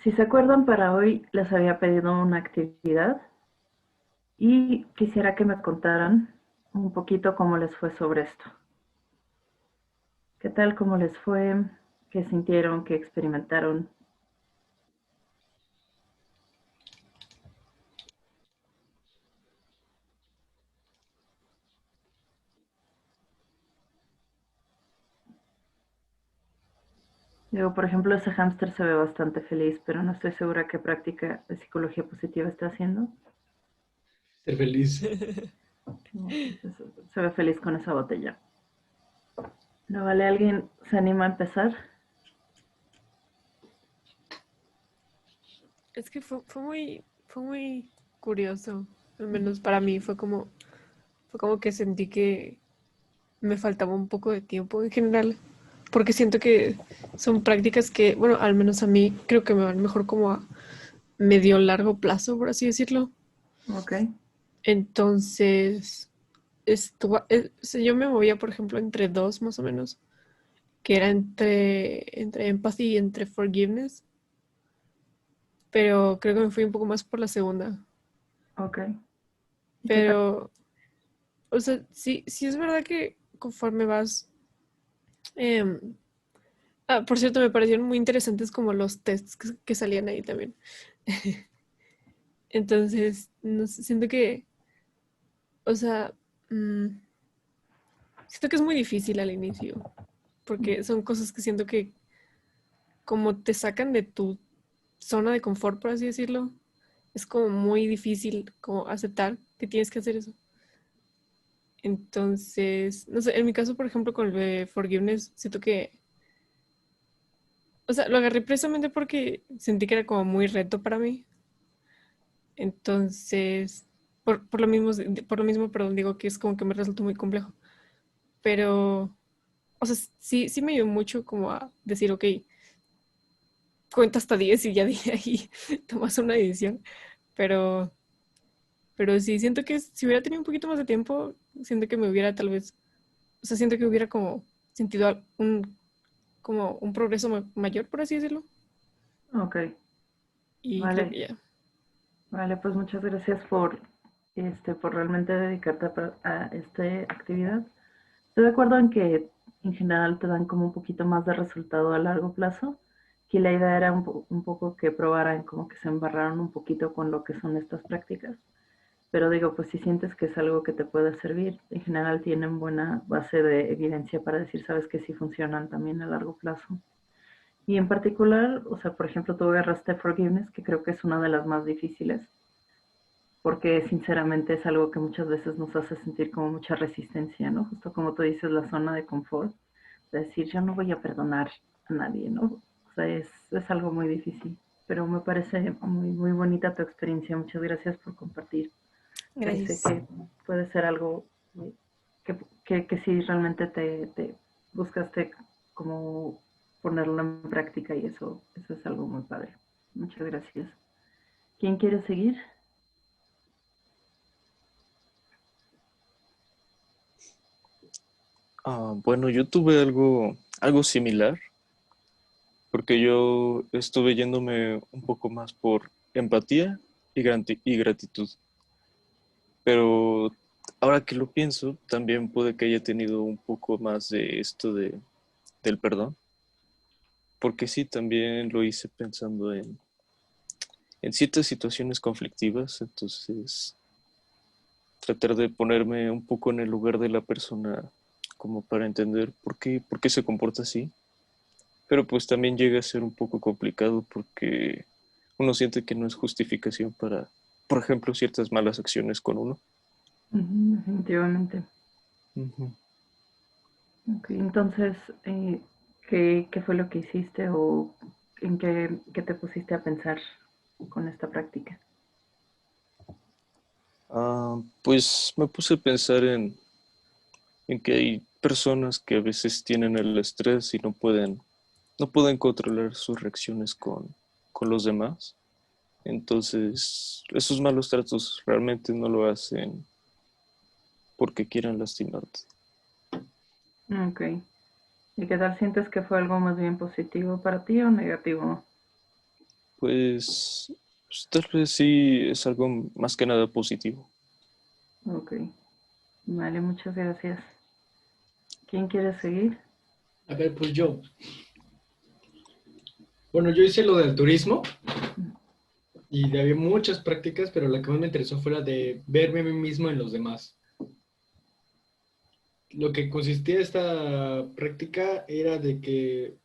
Si se acuerdan, para hoy les había pedido una actividad y quisiera que me contaran un poquito cómo les fue sobre esto. ¿Qué tal? ¿Cómo les fue? ¿Qué sintieron? ¿Qué experimentaron? Digo, por ejemplo, ese hámster se ve bastante feliz, pero no estoy segura qué práctica de psicología positiva está haciendo. Ser feliz. No, pues se ve feliz con esa botella. ¿No vale? ¿Alguien se anima a empezar? Es que fue muy curioso. Al menos para mí fue como que sentí que me faltaba un poco de tiempo en general. Porque siento que son prácticas que, bueno, al menos a mí creo que me van mejor como a medio largo plazo, por así decirlo. Ok. Entonces, o sea, yo me movía, por ejemplo, entre dos más o menos, que era entre empathy y entre forgiveness, pero creo que me fui un poco más por la segunda. Ok. ¿Y qué tal? Pero, o sea, sí es verdad que conforme vas... em, por cierto, me parecieron muy interesantes como los tests que salían ahí también. Entonces, no sé, siento que, o sea, mm, siento que es muy difícil al inicio, porque son cosas que siento que como te sacan de tu zona de confort, por así decirlo, es como muy difícil como aceptar que tienes que hacer eso. Entonces, no sé, en mi caso, por ejemplo, con el de Forgiveness, siento que, o sea, lo agarré precisamente porque sentí que era como muy reto para mí. Entonces, por lo mismo, perdón, digo que es como que me resultó muy complejo. Pero, o sea, sí me ayudó mucho como a decir, ok, cuenta hasta 10 y ya de ahí tomas una decisión. Pero, pero sí, siento que si hubiera tenido un poquito más de tiempo, siento que me hubiera tal vez, o sea, siento que hubiera como sentido como un progreso mayor, por así decirlo. Ok. Y creo Vale. que ya. Vale, pues muchas gracias por realmente dedicarte a esta actividad. Estoy de acuerdo en que en general te dan como un poquito más de resultado a largo plazo, que la idea era un poco que probaran, como que se embarraron un poquito con lo que son estas prácticas. Pero digo, pues si sientes que es algo que te puede servir, en general tienen buena base de evidencia para decir, sabes que sí funcionan también a largo plazo. Y en particular, o sea, por ejemplo, tú agarraste Forgiveness, que creo que es una de las más difíciles, porque sinceramente es algo que muchas veces nos hace sentir como mucha resistencia, ¿no? Justo como tú dices, la zona de confort, de decir, yo no voy a perdonar a nadie, ¿no? O sea, es algo muy difícil, pero me parece muy bonita tu experiencia. Muchas gracias por compartir. Parece Gracias. que puede ser algo eh, que sí realmente te buscaste como ponerlo en práctica y eso es algo muy padre. Muchas gracias. ¿Quién quiere seguir? Bueno, yo tuve algo similar, porque yo estuve yéndome un poco más por empatía y gratitud. Pero ahora que lo pienso, también puede que haya tenido un poco más de del perdón, porque sí, también lo hice pensando en ciertas situaciones conflictivas, entonces tratar de ponerme un poco en el lugar de la persona como para entender por qué se comporta así. Pero pues también llega a ser un poco complicado porque uno siente que no es justificación para, por ejemplo, ciertas malas acciones con uno. Definitivamente. Ujú. Ok, entonces, ¿qué fue lo que hiciste o en qué te pusiste a pensar con esta práctica? Pues me puse a pensar en que hay personas que a veces tienen el estrés y no pueden controlar sus reacciones con los demás. Entonces, esos malos tratos realmente no lo hacen porque quieran lastimarte. Ok. ¿Y qué tal sientes que fue algo más bien positivo para ti o negativo? Pues tal vez sí es algo más que nada positivo. Ok. Vale, muchas gracias. ¿Quién quiere seguir? A ver, pues yo. Bueno, yo hice lo del turismo y había muchas prácticas, pero la que más me interesó fue la de verme a mí mismo en los demás. Lo que consistía esta práctica era de que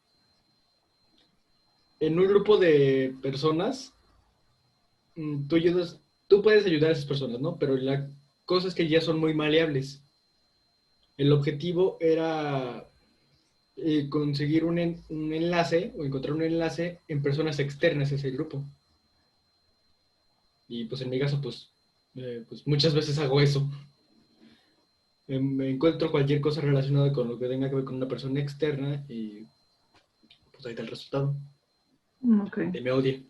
en un grupo de personas, tú puedes ayudar a esas personas, ¿no? Pero la cosa es que ya son muy maleables. El objetivo era conseguir un enlace o encontrar un enlace en personas externas a ese grupo. Y pues en mi caso, pues muchas veces hago eso. Me encuentro cualquier cosa relacionada con lo que tenga que ver con una persona externa y pues ahí está el resultado. Ok. Gente me odia.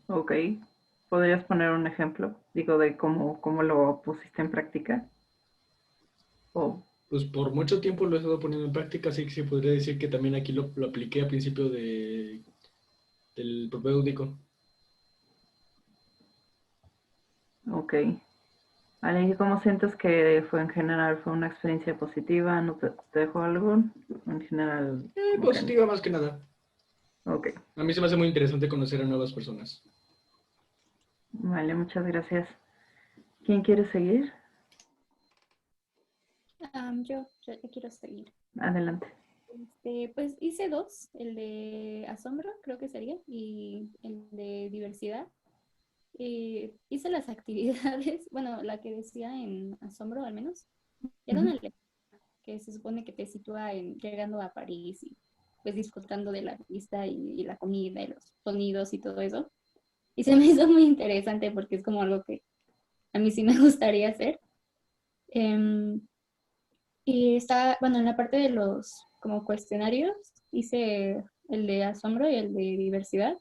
Ok. ¿Podrías poner un ejemplo? Digo, de cómo lo pusiste en práctica. O, Pues por mucho tiempo lo he estado poniendo en práctica, así que sí podría decir que también aquí lo apliqué a principio del propéutico. ok. Vale, ¿y cómo sientes que fue en general? ¿Fue una experiencia positiva? ¿No te dejó algo? En general, como que no. Positiva más que nada. Ok. A mí se me hace muy interesante conocer a nuevas personas. Vale, muchas gracias. ¿Quién quiere seguir? Yo quiero seguir. Adelante. Pues hice dos, el de asombro, creo que sería, y el de diversidad. Hice las actividades, bueno, la que decía en asombro al menos, era una lectura que se supone que te sitúa llegando a París y pues disfrutando de la vista y la comida y los sonidos y todo eso. Y se me hizo muy interesante porque es como algo que a mí sí me gustaría hacer. Em, y está, bueno, en la parte de los como cuestionarios hice el de asombro y el de diversidad.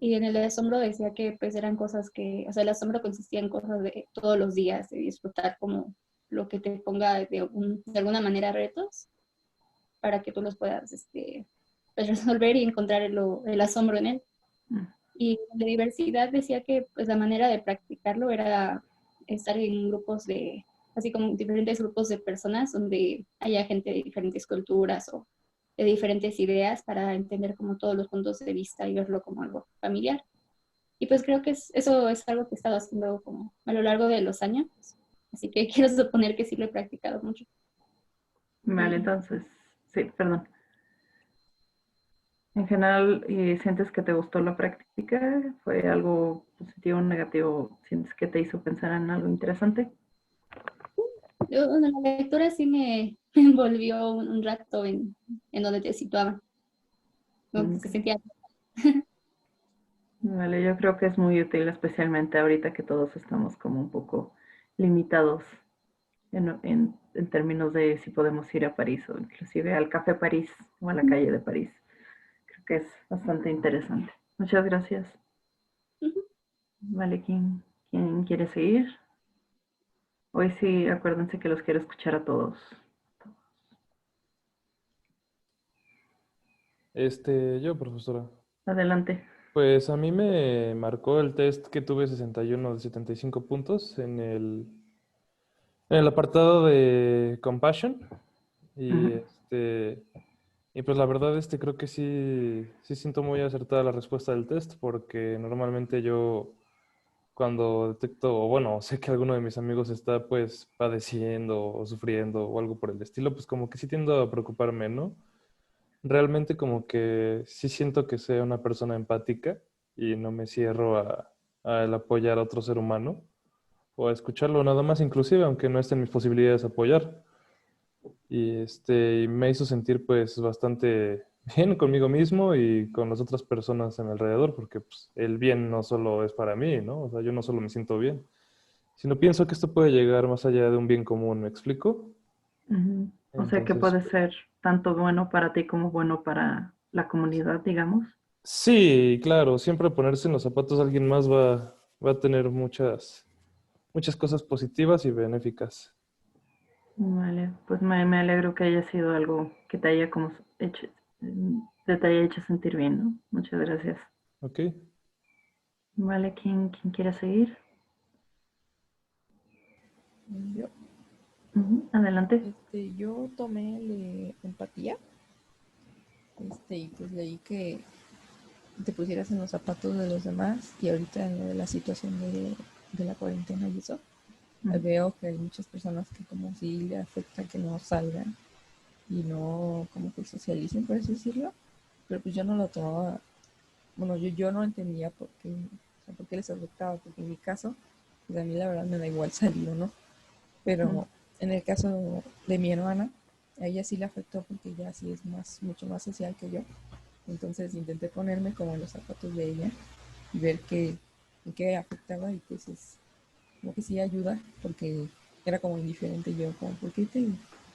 Y en el de asombro decía que pues eran cosas que, o sea, el asombro consistía en cosas de todos los días, de disfrutar como lo que te ponga de alguna manera retos para que tú los puedas pues, resolver y encontrar el asombro en él. Y de diversidad decía que pues la manera de practicarlo era estar en grupos así como diferentes grupos de personas donde haya gente de diferentes culturas o de diferentes ideas para entender como todos los puntos de vista y verlo como algo familiar. Y pues creo que eso es algo que he estado haciendo como a lo largo de los años, así que quiero suponer que sí lo he practicado mucho. Vale, Y entonces, sí, perdón. En general, ¿sientes que te gustó la práctica? ¿Fue algo positivo o negativo? ¿Sientes que te hizo pensar en algo interesante? bueno, la lectura sí me envolvió un rato en donde te situaba, como que Ok. se sentía. Vale, yo creo que es muy útil, especialmente ahorita que todos estamos como un poco limitados en términos de si podemos ir a París o inclusive al Café París o a la calle de París. Creo que es bastante interesante. Muchas gracias. Ujú. Vale, ¿quién quiere seguir? Hoy sí, acuérdense que los quiero escuchar a todos. Yo, profesora. Adelante. Pues a mí me marcó el test que tuve 61 de 75 puntos en el apartado de Compassion. Y Ujú. y pues la verdad, creo que sí siento muy acertada la respuesta del test, porque normalmente yo cuando detecto, o bueno, sé que alguno de mis amigos está pues padeciendo o sufriendo o algo por el estilo, pues como que sí tiendo a preocuparme, ¿no? Realmente como que sí siento que sea una persona empática y no me cierro a el apoyar a otro ser humano o a escucharlo nada más, inclusive aunque no esté en mis posibilidades apoyar. Y me hizo sentir pues bastante bien conmigo mismo y con las otras personas a mi alrededor, porque pues, el bien no solo es para mí, ¿no? O sea, yo no solo me siento bien, sino pienso que esto puede llegar más allá de un bien común, ¿me explico? Ujú. O sea que Entonces, puede ser tanto bueno para ti como bueno para la comunidad, digamos. sí, claro, siempre ponerse en los zapatos de alguien más va a tener muchas cosas positivas y benéficas. Vale, pues me alegro que haya sido algo que te haya como hecho, te haya hecho sentir bien, ¿no? Muchas gracias. Ok. Vale, ¿quién quiere seguir? Yo, Adelante. yo tomé el de empatía, y pues leí que te pusieras en los zapatos de los demás y ahorita en lo de la situación de la cuarentena y eso, veo que hay muchas personas que como si le afecta que no salgan y no como que socialicen, por así decirlo, pero pues yo no lo tomaba, bueno, yo no entendía por qué les afectaba, porque en mi caso, pues a mí la verdad me da igual salir o no, pero en el caso de mi hermana, a ella sí le afectó porque ella sí es mucho más social que yo. Entonces intenté ponerme como en los zapatos de ella y ver en qué afectaba y pues es como que sí ayuda porque era como indiferente yo, como ¿por qué te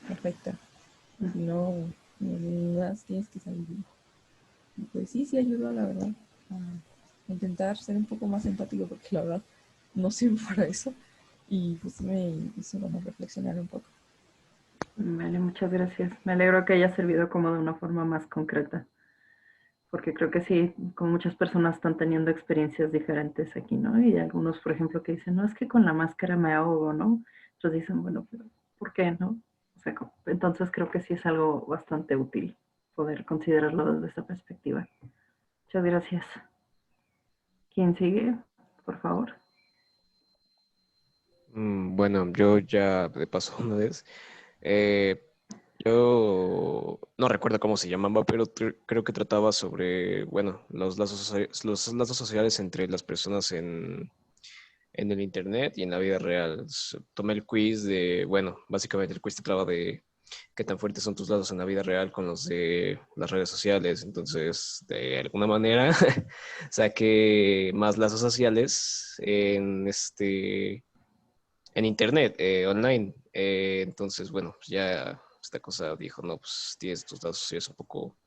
afecta? Si no, no más tienes que salir. Y pues sí ayudó la verdad a intentar ser un poco más empático porque la verdad no sirvo para eso y pues me hizo como reflexionar un poco. Vale, muchas gracias. Me alegro que haya servido como de una forma más concreta, porque creo que sí, como muchas personas están teniendo experiencias diferentes aquí, ¿no? Y algunos, por ejemplo, que dicen, no, es que con la máscara me ahogo, ¿no? Otros dicen, bueno, pero ¿por qué, no? O sea, entonces creo que sí es algo bastante útil poder considerarlo desde esa perspectiva. Muchas gracias. ¿Quién sigue? Por favor. Bueno, yo ya de paso una vez, eh, yo no recuerdo cómo se llamaba, pero creo que trataba sobre, bueno, los lazos sociales entre las personas en el internet y en la vida real. Tomé el quiz de, bueno, básicamente el quiz trataba de qué tan fuertes son tus lazos en la vida real con los de las redes sociales. Entonces, de alguna manera, saqué más lazos sociales en internet, online. Entonces, bueno, pues ya esta cosa dijo, no, pues tienes tus datos sociales un poco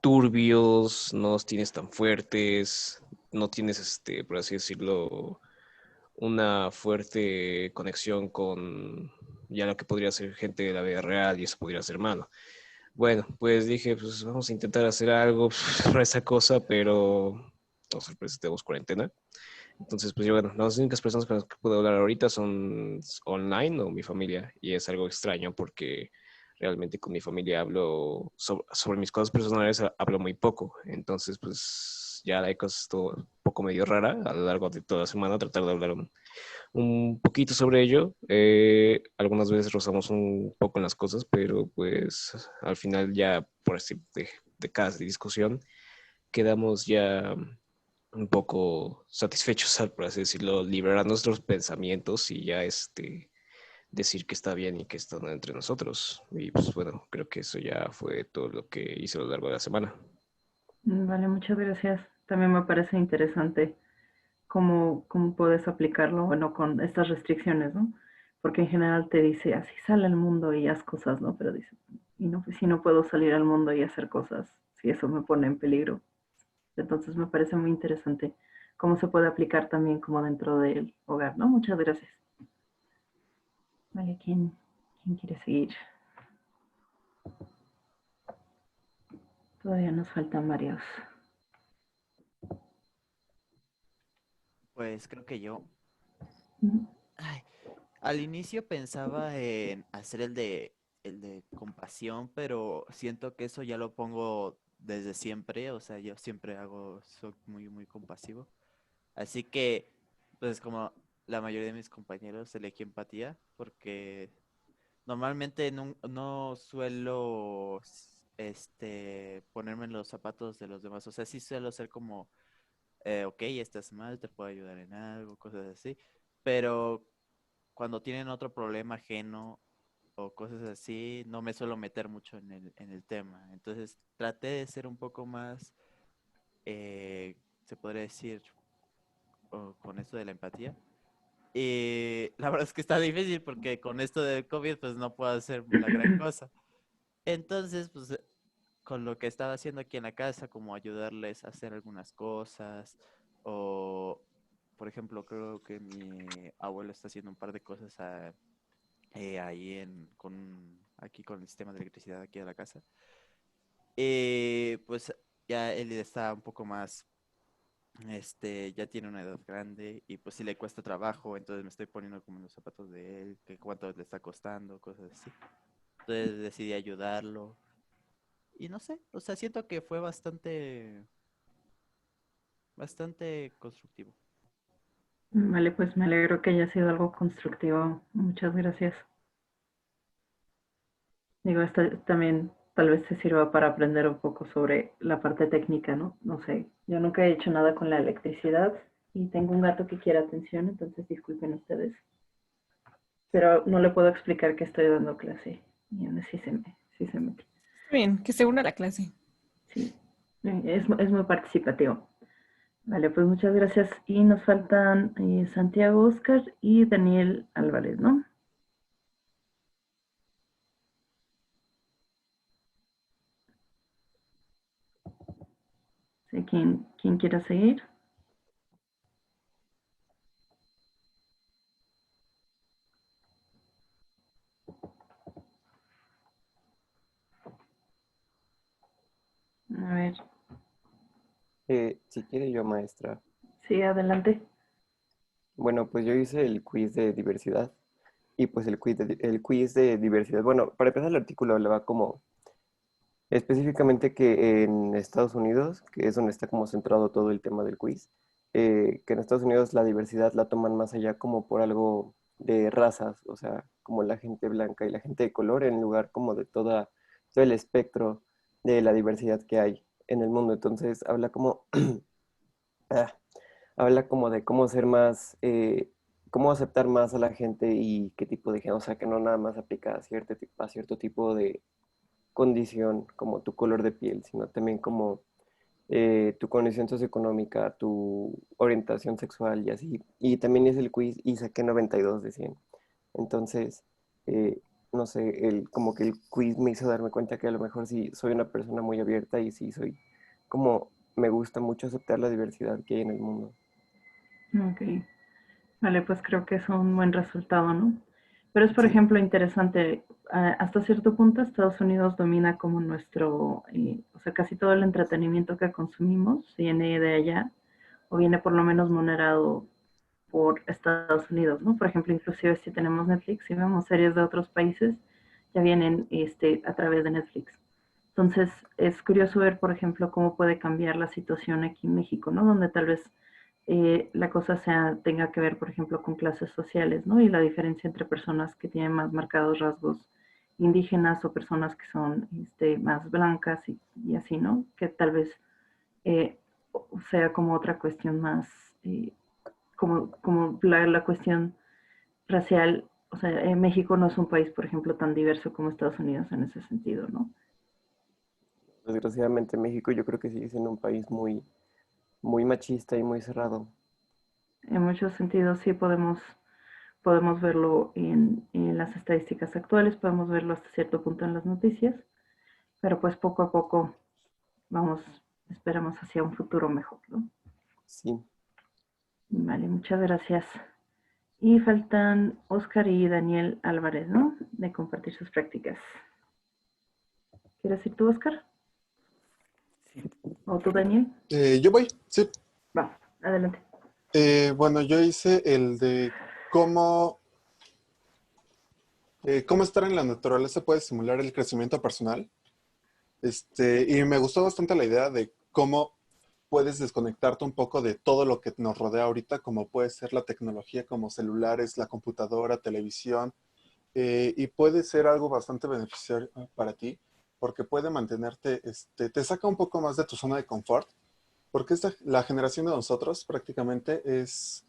turbios, no los tienes tan fuertes, no tienes, por así decirlo, una fuerte conexión con ya lo que podría ser gente de la vida real y eso podría ser malo. Bueno, pues dije, pues vamos a intentar hacer algo para esa cosa, pero no sorpresa, tenemos cuarentena. Entonces, pues yo, bueno, las únicas personas con las que puedo hablar ahorita son online o mi familia. Y es algo extraño porque realmente con mi familia hablo sobre mis cosas personales, hablo muy poco. Entonces, pues ya la cosa estuvo un poco medio rara a lo largo de toda la semana, tratar de hablar un poquito sobre ello. Algunas veces rozamos un poco en las cosas, pero pues al final ya por así de cada discusión quedamos ya un poco satisfechos, por así decirlo, liberar nuestros pensamientos y ya decir que está bien y que está entre nosotros. Y pues bueno, creo que eso ya fue todo lo que hice a lo largo de la semana. Vale, muchas gracias. También me parece interesante cómo puedes aplicarlo, bueno, con estas restricciones, ¿no? Porque en general te dice, así sale al mundo y haz cosas, ¿no? Pero dice, y no, si no puedo salir al mundo y hacer cosas, si eso me pone en peligro. Entonces me parece muy interesante cómo se puede aplicar también como dentro del hogar, ¿no? Muchas gracias. Vale, ¿quién quiere seguir? Todavía nos faltan varios. Pues creo que yo. Ujú. Ay, al inicio pensaba en hacer el de compasión, pero siento que eso ya lo pongo desde siempre, o sea, yo siempre soy muy, muy compasivo. Así que, pues como la mayoría de mis compañeros, elegí empatía, porque normalmente no suelo, ponerme en los zapatos de los demás, o sea, sí suelo ser como ok, estás mal, te puedo ayudar en algo, cosas así. Pero cuando tienen otro problema ajeno o cosas así, no me suelo meter mucho en el tema. Entonces traté de ser un poco más, se podría decir, con esto de la empatía. Y la verdad es que está difícil porque con esto del COVID pues no puedo hacer la gran cosa. Entonces, pues con lo que estaba haciendo aquí en la casa, como ayudarles a hacer algunas cosas, o por ejemplo, creo que mi abuelo está haciendo un par de cosas ahí aquí con el sistema de electricidad aquí de la casa. Pues ya él está un poco más, ya tiene una edad grande y pues si le cuesta trabajo, entonces me estoy poniendo como en los zapatos de él, que cuánto le está costando, cosas así. Entonces decidí ayudarlo. Y no sé, o sea, siento que fue bastante constructivo. Vale, pues me alegro que haya sido algo constructivo. Muchas gracias. Digo, esto también tal vez te sirva para aprender un poco sobre la parte técnica, ¿no? No sé, yo nunca he hecho nada con la electricidad y tengo un gato que quiere atención, entonces disculpen ustedes. Pero no le puedo explicar que estoy dando clase. Y aún así sí se mete. Está bien, que se una a la clase. Sí, es muy participativo. Vale, pues muchas gracias. Y nos faltan Santiago Oscar y Daniel Álvarez, ¿no? Sí, ¿quién quiera seguir? A ver, Si quiere yo, maestra. sí, adelante. Bueno, pues yo hice el quiz de diversidad y pues el quiz de diversidad. Bueno, para empezar el artículo hablaba como específicamente que en Estados Unidos, que es donde está como centrado todo el tema del quiz, que en Estados Unidos la diversidad la toman más allá como por algo de razas, o sea, como la gente blanca y la gente de color en lugar como de todo el espectro de la diversidad que hay en el mundo. Entonces habla como ah, habla como de cómo ser más, cómo aceptar más a la gente y qué tipo de gente, o sea, que no nada más aplica a cierto tipo de condición, como tu color de piel, sino también como tu condición socioeconómica, tu orientación sexual y así. Y también hice el quiz y saqué 92 de 100. Entonces, eh, no sé, como que el quiz me hizo darme cuenta que a lo mejor sí soy una persona muy abierta y sí soy como me gusta mucho aceptar la diversidad que hay en el mundo. Ok. Vale, pues creo que es un buen resultado, ¿no? Pero es, por Sí. ejemplo, interesante, hasta cierto punto Estados Unidos domina como nuestro, o sea, casi todo el entretenimiento que consumimos viene de allá, o viene por lo menos moderado por Estados Unidos, ¿no? Por ejemplo, inclusive si tenemos Netflix, si vemos series de otros países, ya vienen a través de Netflix. Entonces, es curioso ver, por ejemplo, cómo puede cambiar la situación aquí en México, ¿no? Donde tal vez la cosa tenga que ver, por ejemplo, con clases sociales, ¿no? Y la diferencia entre personas que tienen más marcados rasgos indígenas o personas que son más blancas y así, ¿no? Que tal vez eh, sea como otra cuestión más, como la cuestión racial. O sea, México no es un país, por ejemplo, tan diverso como Estados Unidos en ese sentido, ¿no? Desgraciadamente México yo creo que sigue siendo un país muy machista y muy cerrado. En muchos sentidos sí podemos verlo en las estadísticas actuales, podemos verlo hasta cierto punto en las noticias, pero pues poco a poco vamos, esperamos hacia un futuro mejor, ¿no? Sí. Vale, muchas gracias. Y faltan Oscar y Daniel Álvarez, ¿no? De compartir sus prácticas. ¿Quieres ir tú, Oscar? ¿O tú, Daniel? Yo voy, sí. Va, adelante. Bueno, yo hice el de cómo, cómo estar en la naturaleza puede estimular el crecimiento personal. Y me gustó bastante la idea de cómo puedes desconectarte un poco de todo lo que nos rodea ahorita, como puede ser la tecnología, como celulares, la computadora, televisión, y puede ser algo bastante beneficiario para ti, porque puede mantenerte, te saca un poco más de tu zona de confort, porque la generación de nosotros prácticamente es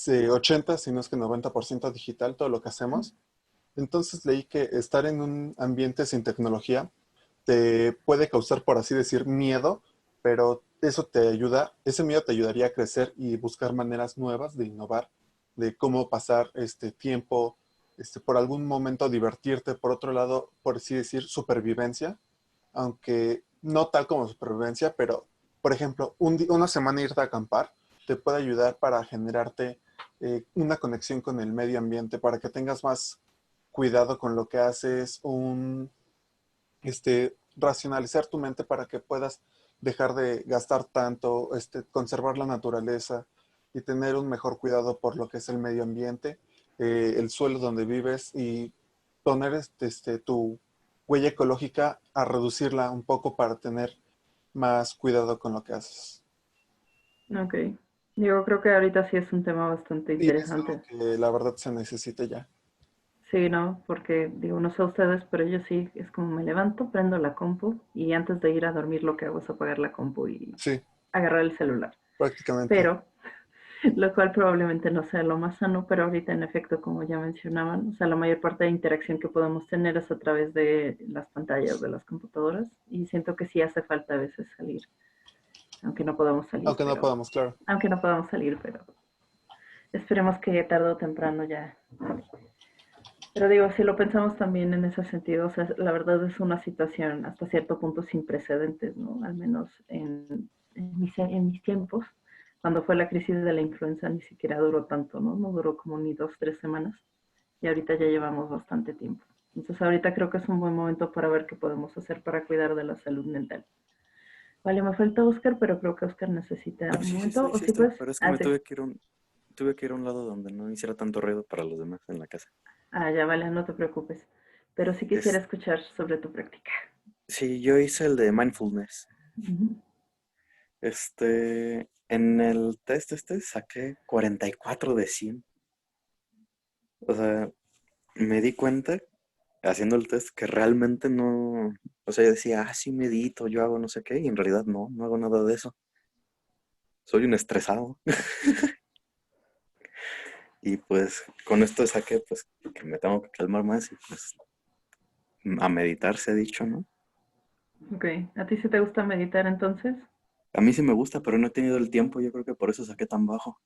80, si no es que 90% digital, todo lo que hacemos. Entonces leí que estar en un ambiente sin tecnología te puede causar, por así decir, miedo, pero eso te ayuda, ese miedo te ayudaría a crecer y buscar maneras nuevas de innovar, de cómo pasar este tiempo, por algún momento divertirte, por otro lado, por así decir, supervivencia, aunque no tal como supervivencia, pero, por ejemplo, una semana irte a acampar te puede ayudar para generarte una conexión con el medio ambiente, para que tengas más cuidado con lo que haces, racionalizar tu mente para que puedas dejar de gastar tanto, conservar la naturaleza y tener un mejor cuidado por lo que es el medio ambiente, el suelo donde vives y poner tu huella ecológica a reducirla un poco para tener más cuidado con lo que haces. Ok. Yo creo que ahorita sí es un tema bastante Y es algo interesante. que la verdad se necesita ya. Sí, ¿no? Porque digo, no sé ustedes, pero yo sí, es como me levanto, prendo la compu y antes de ir a dormir lo que hago es apagar la compu y Sí, agarrar el celular. prácticamente. Pero, lo cual probablemente no sea lo más sano, pero ahorita en efecto, como ya mencionaban, o sea, la mayor parte de interacción que podemos tener es a través de las pantallas de las computadoras y siento que sí hace falta a veces salir, aunque no podamos salir, Aunque no pero, podamos, claro. aunque no podamos salir, pero esperemos que tarde o temprano ya. Pero digo, si lo pensamos también en ese sentido, o sea, la verdad es una situación hasta cierto punto sin precedentes, ¿no? Al menos en mis tiempos, cuando fue la crisis de la influenza ni siquiera duró tanto, ¿no? No duró como ni 2, 3 semanas y ahorita ya llevamos bastante tiempo. Entonces ahorita creo que es un buen momento para ver qué podemos hacer para cuidar de la salud mental. Vale, me falta Oscar, pero creo que Oscar necesita un Sí, sí momento, estoy, o sí si estoy, pues, pero es que ah, me sí. tuve que ir a un lado donde no hiciera tanto ruido para los demás en la casa. Ah, ya vale, no te preocupes. Pero sí quisiera Es, escuchar sobre tu práctica. sí, yo hice el de mindfulness. Ujú. En el test saqué 44 de 100. O sea, me di cuenta haciendo el test que realmente no, o sea, yo decía, sí medito, yo hago no sé qué, y en realidad no hago nada de eso. Soy un estresado. Y pues con esto saqué pues que me tengo que calmar más y pues a meditar se ha dicho, ¿no? Ok, ¿a ti sí te gusta meditar entonces? A mí sí me gusta, pero no he tenido el tiempo, yo creo que por eso saqué tan bajo.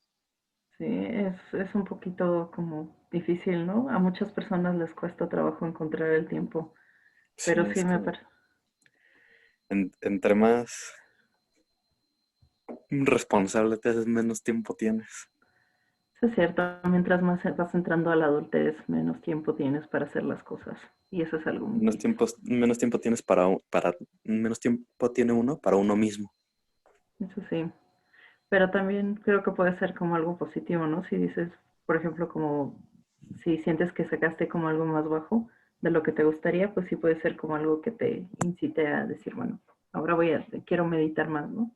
Sí, es un poquito como difícil, ¿no? A muchas personas les cuesta trabajo encontrar el tiempo, Sí, pero sí es me que parece. entre más responsable te haces, menos tiempo tienes. Es cierto, mientras más vas entrando a la adultez, menos tiempo tienes para hacer las cosas. Y eso es algo muy triste. Menos tiempo tienes menos tiempo tiene uno para uno mismo. Eso sí. Pero también creo que puede ser como algo positivo, ¿no? Si dices, por ejemplo, como si sientes que sacaste como algo más bajo de lo que te gustaría, pues sí puede ser como algo que te incite a decir, bueno, ahora quiero meditar más, ¿no?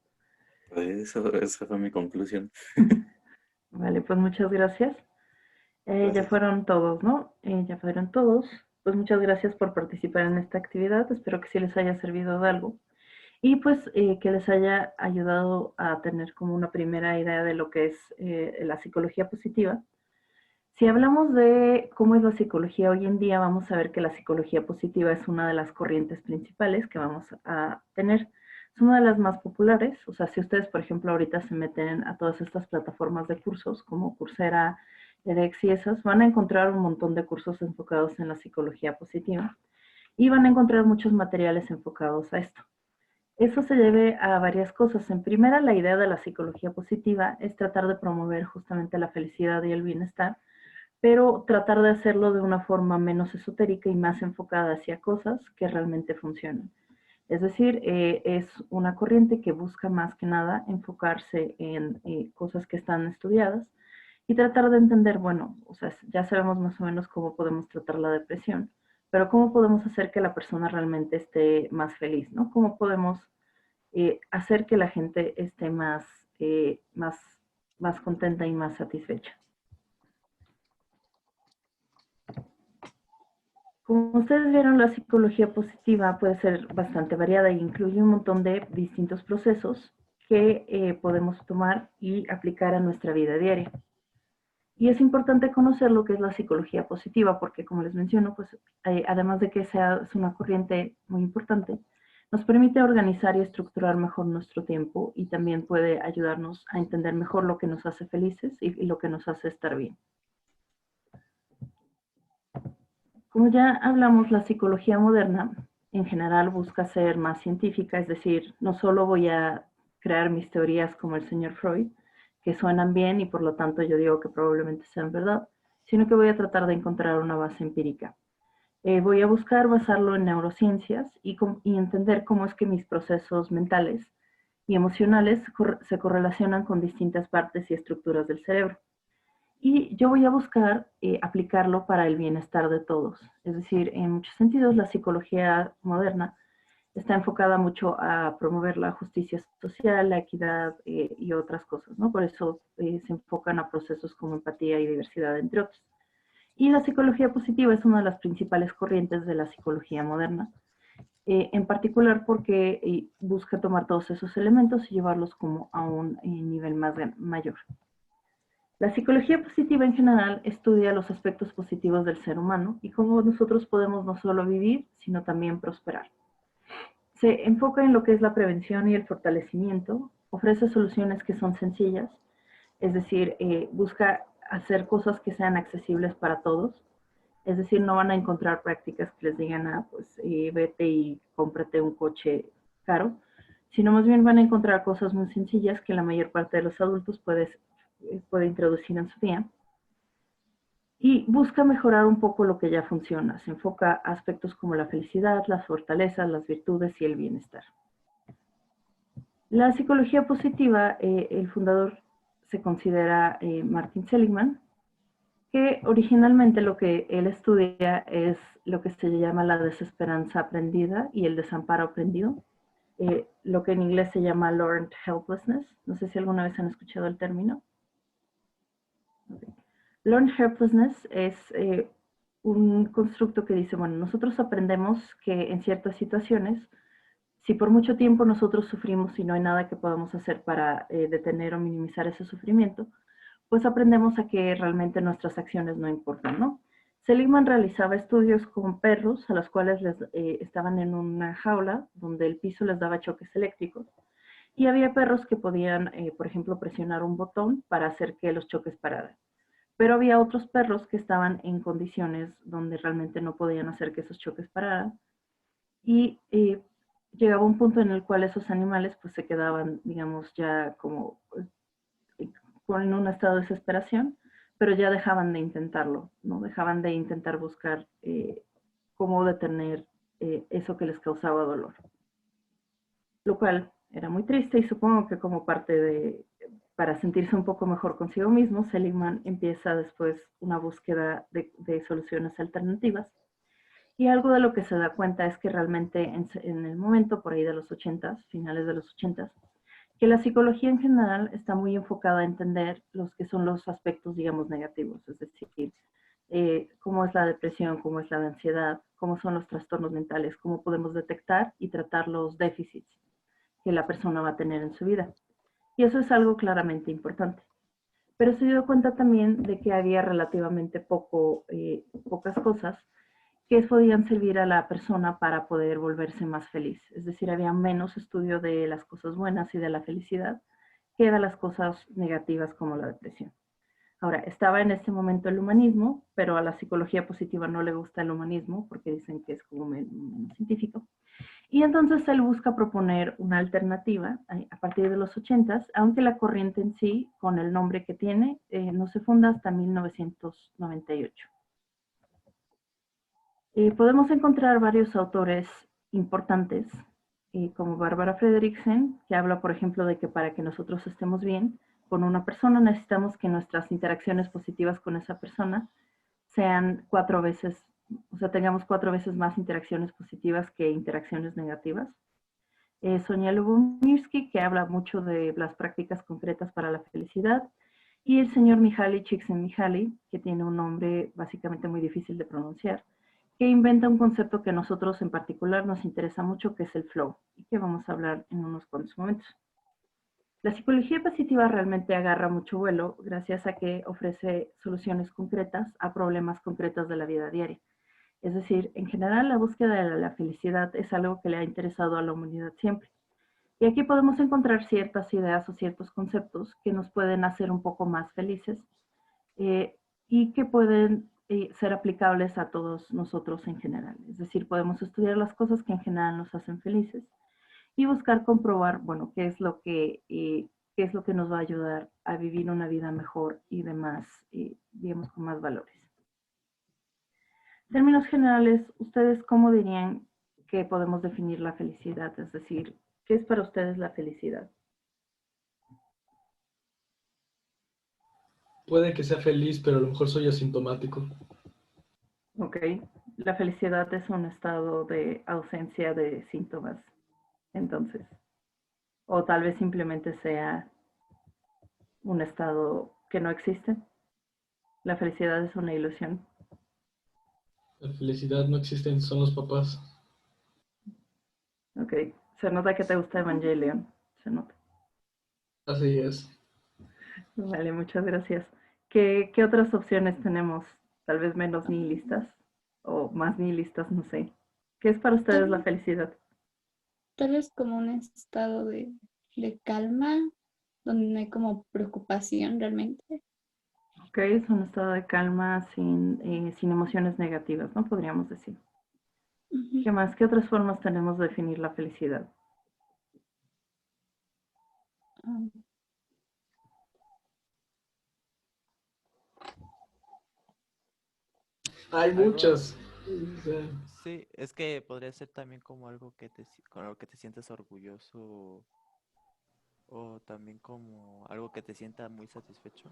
Pues esa fue mi conclusión. Vale, pues muchas gracias. Ya Gracias. fueron todos, ¿no? Ya fueron todos. Pues muchas gracias por participar en esta actividad. Espero que sí les haya servido de algo. Y pues que les haya ayudado a tener como una primera idea de lo que es la psicología positiva. Si hablamos de cómo es la psicología hoy en día, vamos a ver que la psicología positiva es una de las corrientes principales que vamos a tener. Es una de las más populares, o sea, si ustedes, por ejemplo, ahorita se meten a todas estas plataformas de cursos como Coursera, edX y esas, van a encontrar un montón de cursos enfocados en la psicología positiva y van a encontrar muchos materiales enfocados a esto. Eso se debe a varias cosas. En primera, la idea de la psicología positiva es tratar de promover justamente la felicidad y el bienestar, pero tratar de hacerlo de una forma menos esotérica y más enfocada hacia cosas que realmente funcionan. Es decir, es una corriente que busca más que nada enfocarse en cosas que están estudiadas y tratar de entender, bueno, o sea, ya sabemos más o menos cómo podemos tratar la depresión, pero cómo podemos hacer que la persona realmente esté más feliz, ¿no? Cómo podemos hacer que la gente esté más contenta y más satisfecha. Como ustedes vieron, la psicología positiva puede ser bastante variada e incluye un montón de distintos procesos que podemos tomar y aplicar a nuestra vida diaria. Y es importante conocer lo que es la psicología positiva porque, como les menciono, pues además de que es una corriente muy importante, nos permite organizar y estructurar mejor nuestro tiempo y también puede ayudarnos a entender mejor lo que nos hace felices y lo que nos hace estar bien. Como ya hablamos, la psicología moderna en general busca ser más científica, es decir, no solo voy a crear mis teorías como el señor Freud, que suenan bien y por lo tanto yo digo que probablemente sean verdad, sino que voy a tratar de encontrar una base empírica. Voy a buscar basarlo en neurociencias y entender cómo es que mis procesos mentales y emocionales se correlacionan con distintas partes y estructuras del cerebro. Y yo voy a buscar aplicarlo para el bienestar de todos. Es decir, en muchos sentidos la psicología moderna está enfocada mucho a promover la justicia social, la equidad y otras cosas, ¿no? Por eso se enfocan a procesos como empatía y diversidad, entre otros. Y la psicología positiva es una de las principales corrientes de la psicología moderna, en particular porque busca tomar todos esos elementos y llevarlos como a un nivel mayor. La psicología positiva en general estudia los aspectos positivos del ser humano y cómo nosotros podemos no solo vivir, sino también prosperar. Se enfoca en lo que es la prevención y el fortalecimiento, ofrece soluciones que son sencillas, es decir, busca hacer cosas que sean accesibles para todos, es decir, no van a encontrar prácticas que les digan, pues vete y cómprate un coche caro, sino más bien van a encontrar cosas muy sencillas que la mayor parte de los adultos puede introducir en su día. Y busca mejorar un poco lo que ya funciona. Se enfoca a aspectos como la felicidad, las fortalezas, las virtudes y el bienestar. La psicología positiva, el fundador se considera Martin Seligman, que originalmente lo que él estudia es lo que se llama la desesperanza aprendida y el desamparo aprendido, lo que en inglés se llama learned helplessness. No sé si alguna vez han escuchado el término. Okay. Learned helplessness es un constructo que dice, bueno, nosotros aprendemos que en ciertas situaciones, si por mucho tiempo nosotros sufrimos y no hay nada que podamos hacer para detener o minimizar ese sufrimiento, pues aprendemos a que realmente nuestras acciones no importan, ¿no? Seligman realizaba estudios con perros a los cuales estaban en una jaula donde el piso les daba choques eléctricos y había perros que podían, por ejemplo, presionar un botón para hacer que los choques pararan. Pero había otros perros que estaban en condiciones donde realmente no podían hacer que esos choques pararan y llegaba un punto en el cual esos animales pues se quedaban, digamos, ya como en un estado de desesperación, pero ya dejaban de intentarlo, ¿no? Dejaban de intentar buscar cómo detener eso que les causaba dolor. Lo cual era muy triste y supongo que como parte de, para sentirse un poco mejor consigo mismo, Seligman empieza después una búsqueda de soluciones alternativas. Y algo de lo que se da cuenta es que realmente en el momento, por ahí de los 80s, finales de los 80s, que la psicología en general está muy enfocada a entender los que son los aspectos, digamos, negativos, es decir, cómo es la depresión, cómo es la ansiedad, cómo son los trastornos mentales, cómo podemos detectar y tratar los déficits que la persona va a tener en su vida. Y eso es algo claramente importante. Pero se dio cuenta también de que había relativamente pocas cosas que podían servir a la persona para poder volverse más feliz. Es decir, había menos estudio de las cosas buenas y de la felicidad que de las cosas negativas como la depresión. Ahora, estaba en este momento el humanismo, pero a la psicología positiva no le gusta el humanismo porque dicen que es como menos científico. Y entonces él busca proponer una alternativa a partir de los 80s, aunque la corriente en sí, con el nombre que tiene, no se funda hasta 1998. Podemos encontrar varios autores importantes, como Barbara Fredrickson, que habla, por ejemplo, de que para que nosotros estemos bien con una persona necesitamos que nuestras interacciones positivas con esa persona sean 4 veces, o sea, tengamos 4 veces más interacciones positivas que interacciones negativas. Sonia Lubomirsky, que habla mucho de las prácticas concretas para la felicidad, y el señor Mihaly Csikszentmihalyi, que tiene un nombre básicamente muy difícil de pronunciar, que inventa un concepto que a nosotros en particular nos interesa mucho, que es el flow, y que vamos a hablar en unos cuantos momentos. La psicología positiva realmente agarra mucho vuelo gracias a que ofrece soluciones concretas a problemas concretos de la vida diaria. Es decir, en general la búsqueda de la felicidad es algo que le ha interesado a la humanidad siempre. Y aquí podemos encontrar ciertas ideas o ciertos conceptos que nos pueden hacer un poco más felices y que pueden ser aplicables a todos nosotros en general. Es decir, podemos estudiar las cosas que en general nos hacen felices y buscar comprobar, bueno, qué es lo que nos va a ayudar a vivir una vida mejor y de más, digamos, con más valores. En términos generales, ¿ustedes cómo dirían que podemos definir la felicidad? Es decir, ¿qué es para ustedes la felicidad? Puede que sea feliz, pero a lo mejor soy asintomático. Ok. La felicidad es un estado de ausencia de síntomas, entonces. O tal vez simplemente sea un estado que no existe. La felicidad es una ilusión. La felicidad no existe, son los papás. Ok. Se nota que te gusta Evangelion. Se nota. Así es. Vale, muchas gracias. ¿Qué otras opciones tenemos? Tal vez menos nihilistas o más nihilistas, no sé. ¿Qué es para ustedes la felicidad? Tal vez como un estado de calma, donde no hay como preocupación realmente. Ok, es un estado de calma sin emociones negativas, ¿no? Podríamos decir. Ujú. ¿Qué más? ¿Qué otras formas tenemos de definir la felicidad? Ah, Hay Algo, muchas. O sea, sí, es que podría ser también como algo que con algo que te sientes orgulloso o también como algo que te sienta muy satisfecho.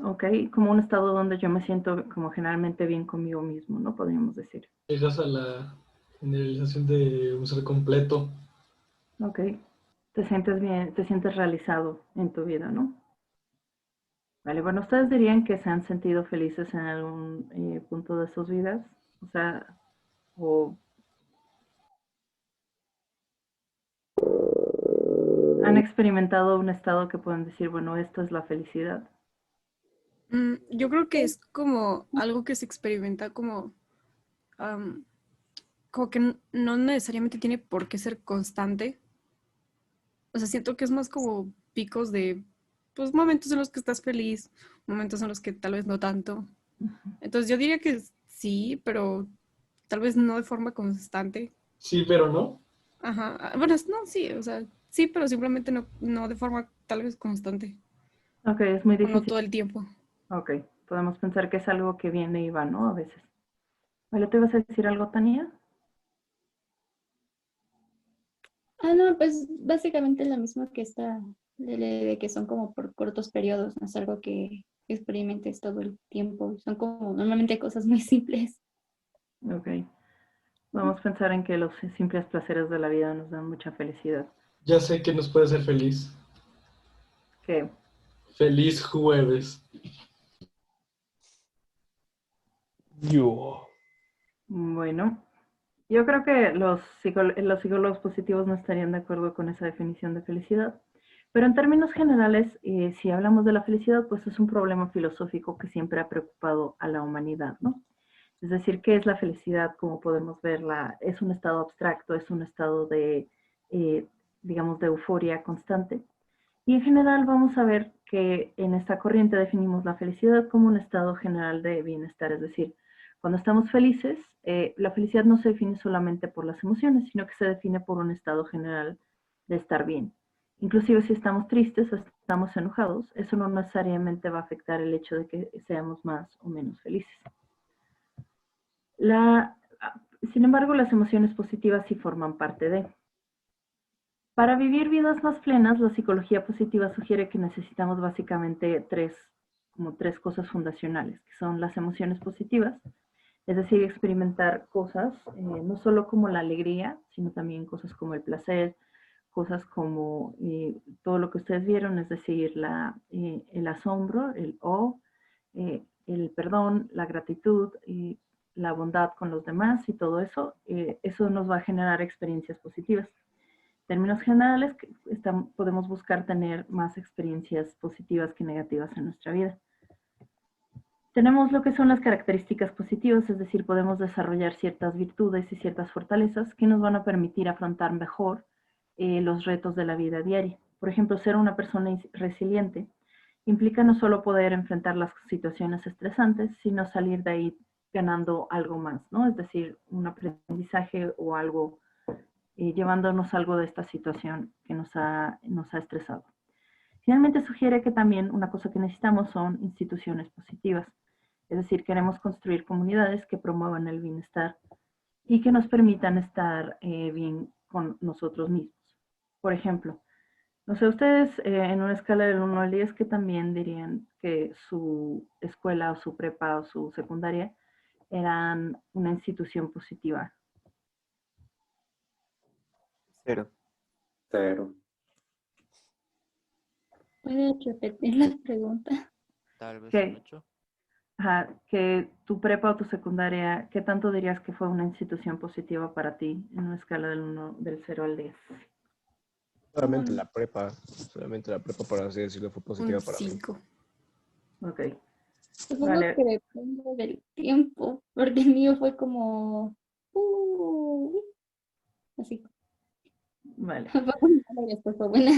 Ok, como un estado donde yo me siento como generalmente bien conmigo mismo, ¿no? Podríamos decir. llegas a la generalización de un ser completo. Ok, te sientes bien, te sientes realizado en tu vida, ¿no? Vale, bueno, ¿ustedes dirían que se han sentido felices en algún punto de sus vidas? O sea, o han experimentado un estado que pueden decir, bueno, esto es la felicidad. Yo creo que es como algo que se experimenta am, como que no necesariamente tiene por qué ser constante. O sea, siento que es más como picos de, pues, momentos en los que estás feliz, momentos en los que tal vez no tanto. Entonces yo diría que sí, pero tal vez no de forma constante. Sí, pero no. Ajá. Bueno, no, sí, o sea, sí, pero simplemente no de forma tal vez constante. Ok, es muy O no difícil. todo el tiempo. Ok, podemos pensar que es algo que viene y va, ¿no? A veces. Vale, ¿te ibas a decir algo, Tania? no, pues básicamente lo mismo que esta, de que son como por cortos periodos, no es algo que experimentes todo el tiempo. Son como normalmente cosas muy simples. Ok, podemos pensar en que los simples placeres de la vida nos dan mucha felicidad. Ya sé que nos puede hacer feliz. Que, Feliz jueves. Yo. bueno, yo creo que los psicólogos positivos no estarían de acuerdo con esa definición de felicidad. Pero en términos generales, si hablamos de la felicidad, pues es un problema filosófico que siempre ha preocupado a la humanidad, ¿no? Es decir, ¿qué es la felicidad? Como podemos verla, es un estado abstracto, es un estado de, eh, digamos, de euforia constante. Y en general vamos a ver que en esta corriente definimos la felicidad como un estado general de bienestar, es decir, cuando estamos felices, la felicidad no se define solamente por las emociones, sino que se define por un estado general de estar bien. Inclusive si estamos tristes o estamos enojados, eso no necesariamente va a afectar el hecho de que seamos más o menos felices. La, Sin embargo, las emociones positivas sí forman parte de. Para vivir vidas más plenas, la psicología positiva sugiere que necesitamos básicamente tres cosas fundacionales, que son las emociones positivas, es decir, experimentar cosas, no solo como la alegría, sino también cosas como el placer, cosas como todo lo que ustedes vieron, es decir, el asombro, el perdón, la gratitud y la bondad con los demás y todo eso, eso nos va a generar experiencias positivas. En términos generales, podemos buscar tener más experiencias positivas que negativas en nuestra vida. Tenemos lo que son las características positivas, es decir, podemos desarrollar ciertas virtudes y ciertas fortalezas que nos van a permitir afrontar mejor los retos de la vida diaria. Por ejemplo, ser una persona resiliente implica no solo poder enfrentar las situaciones estresantes, sino salir de ahí ganando algo más, ¿no? Es decir, un aprendizaje o algo, llevándonos algo de esta situación que nos ha estresado. Finalmente sugiere que también una cosa que necesitamos son instituciones positivas. Es decir, queremos construir comunidades que promuevan el bienestar y que nos permitan estar bien con nosotros mismos. Por ejemplo, no sé, ustedes en una escala del 1 al 10, ¿qué también dirían que su escuela o su prepa o su secundaria eran una institución positiva? 0. 0. ¿Puedes repetir la pregunta? Tal vez ¿Qué? un 8. Ajá, que tu prepa o tu secundaria, ¿qué tanto dirías que fue una institución positiva para ti en una escala del 0 al 10? Solamente la prepa, por así decirlo, fue positiva Un para mí. 5. Ok, Supongo vale. que depende del tiempo, porque el mío fue como... así. Vale. Fue muy mala y después fue buena.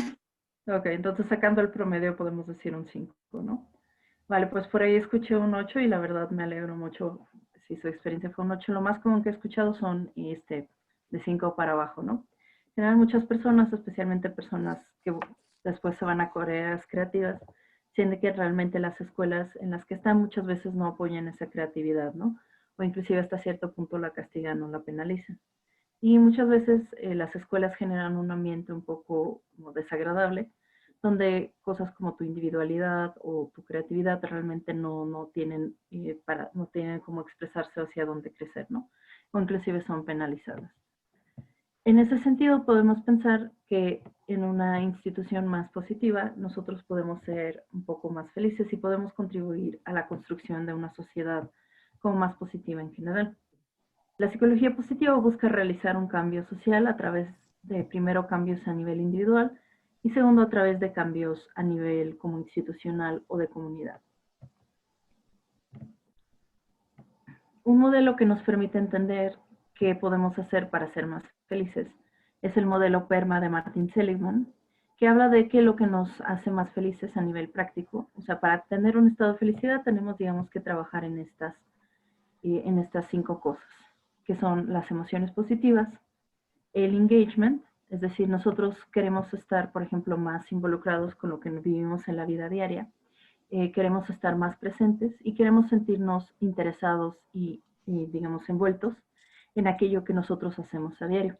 Ok, entonces sacando el promedio podemos decir un 5, ¿no? Vale, pues por ahí escuché un 8 y la verdad me alegro mucho si su experiencia fue un 8. Lo más común que he escuchado son de 5 para abajo, ¿no? En general, muchas personas, especialmente personas que después se van a carreras creativas, sienten que realmente las escuelas en las que están muchas veces no apoyan esa creatividad, ¿no? O inclusive hasta cierto punto la castigan o la penalizan. Y muchas veces las escuelas generan un ambiente un poco como desagradable, donde cosas como tu individualidad o tu creatividad realmente no tienen, no tienen cómo expresarse hacia dónde crecer, ¿no? O inclusive son penalizadas. En ese sentido, podemos pensar que en una institución más positiva, nosotros podemos ser un poco más felices y podemos contribuir a la construcción de una sociedad como más positiva en general. La psicología positiva busca realizar un cambio social a través de, primero, cambios a nivel individual y segundo, a través de cambios a nivel como institucional o de comunidad. Un modelo que nos permite entender qué podemos hacer para ser más felices es el modelo PERMA de Martin Seligman, que habla de qué es lo que nos hace más felices a nivel práctico. O sea, para tener un estado de felicidad tenemos, digamos, que trabajar en estas 5 cosas, que son las emociones positivas, el engagement, es decir, nosotros queremos estar, por ejemplo, más involucrados con lo que vivimos en la vida diaria, queremos estar más presentes y queremos sentirnos interesados digamos, envueltos en aquello que nosotros hacemos a diario.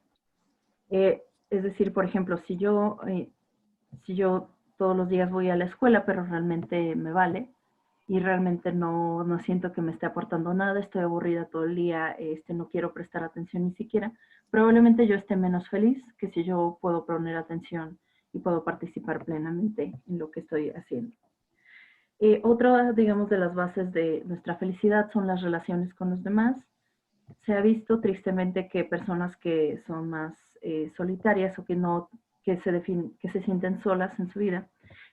Es decir, por ejemplo, si yo todos los días voy a la escuela, pero realmente me vale, y realmente no siento que me esté aportando nada, estoy aburrida todo el día, no quiero prestar atención ni siquiera, probablemente yo esté menos feliz que si yo puedo poner atención y puedo participar plenamente en lo que estoy haciendo. Otra, digamos, de las bases de nuestra felicidad son las relaciones con los demás. Se ha visto tristemente que personas que son más solitarias o que se sienten solas en su vida,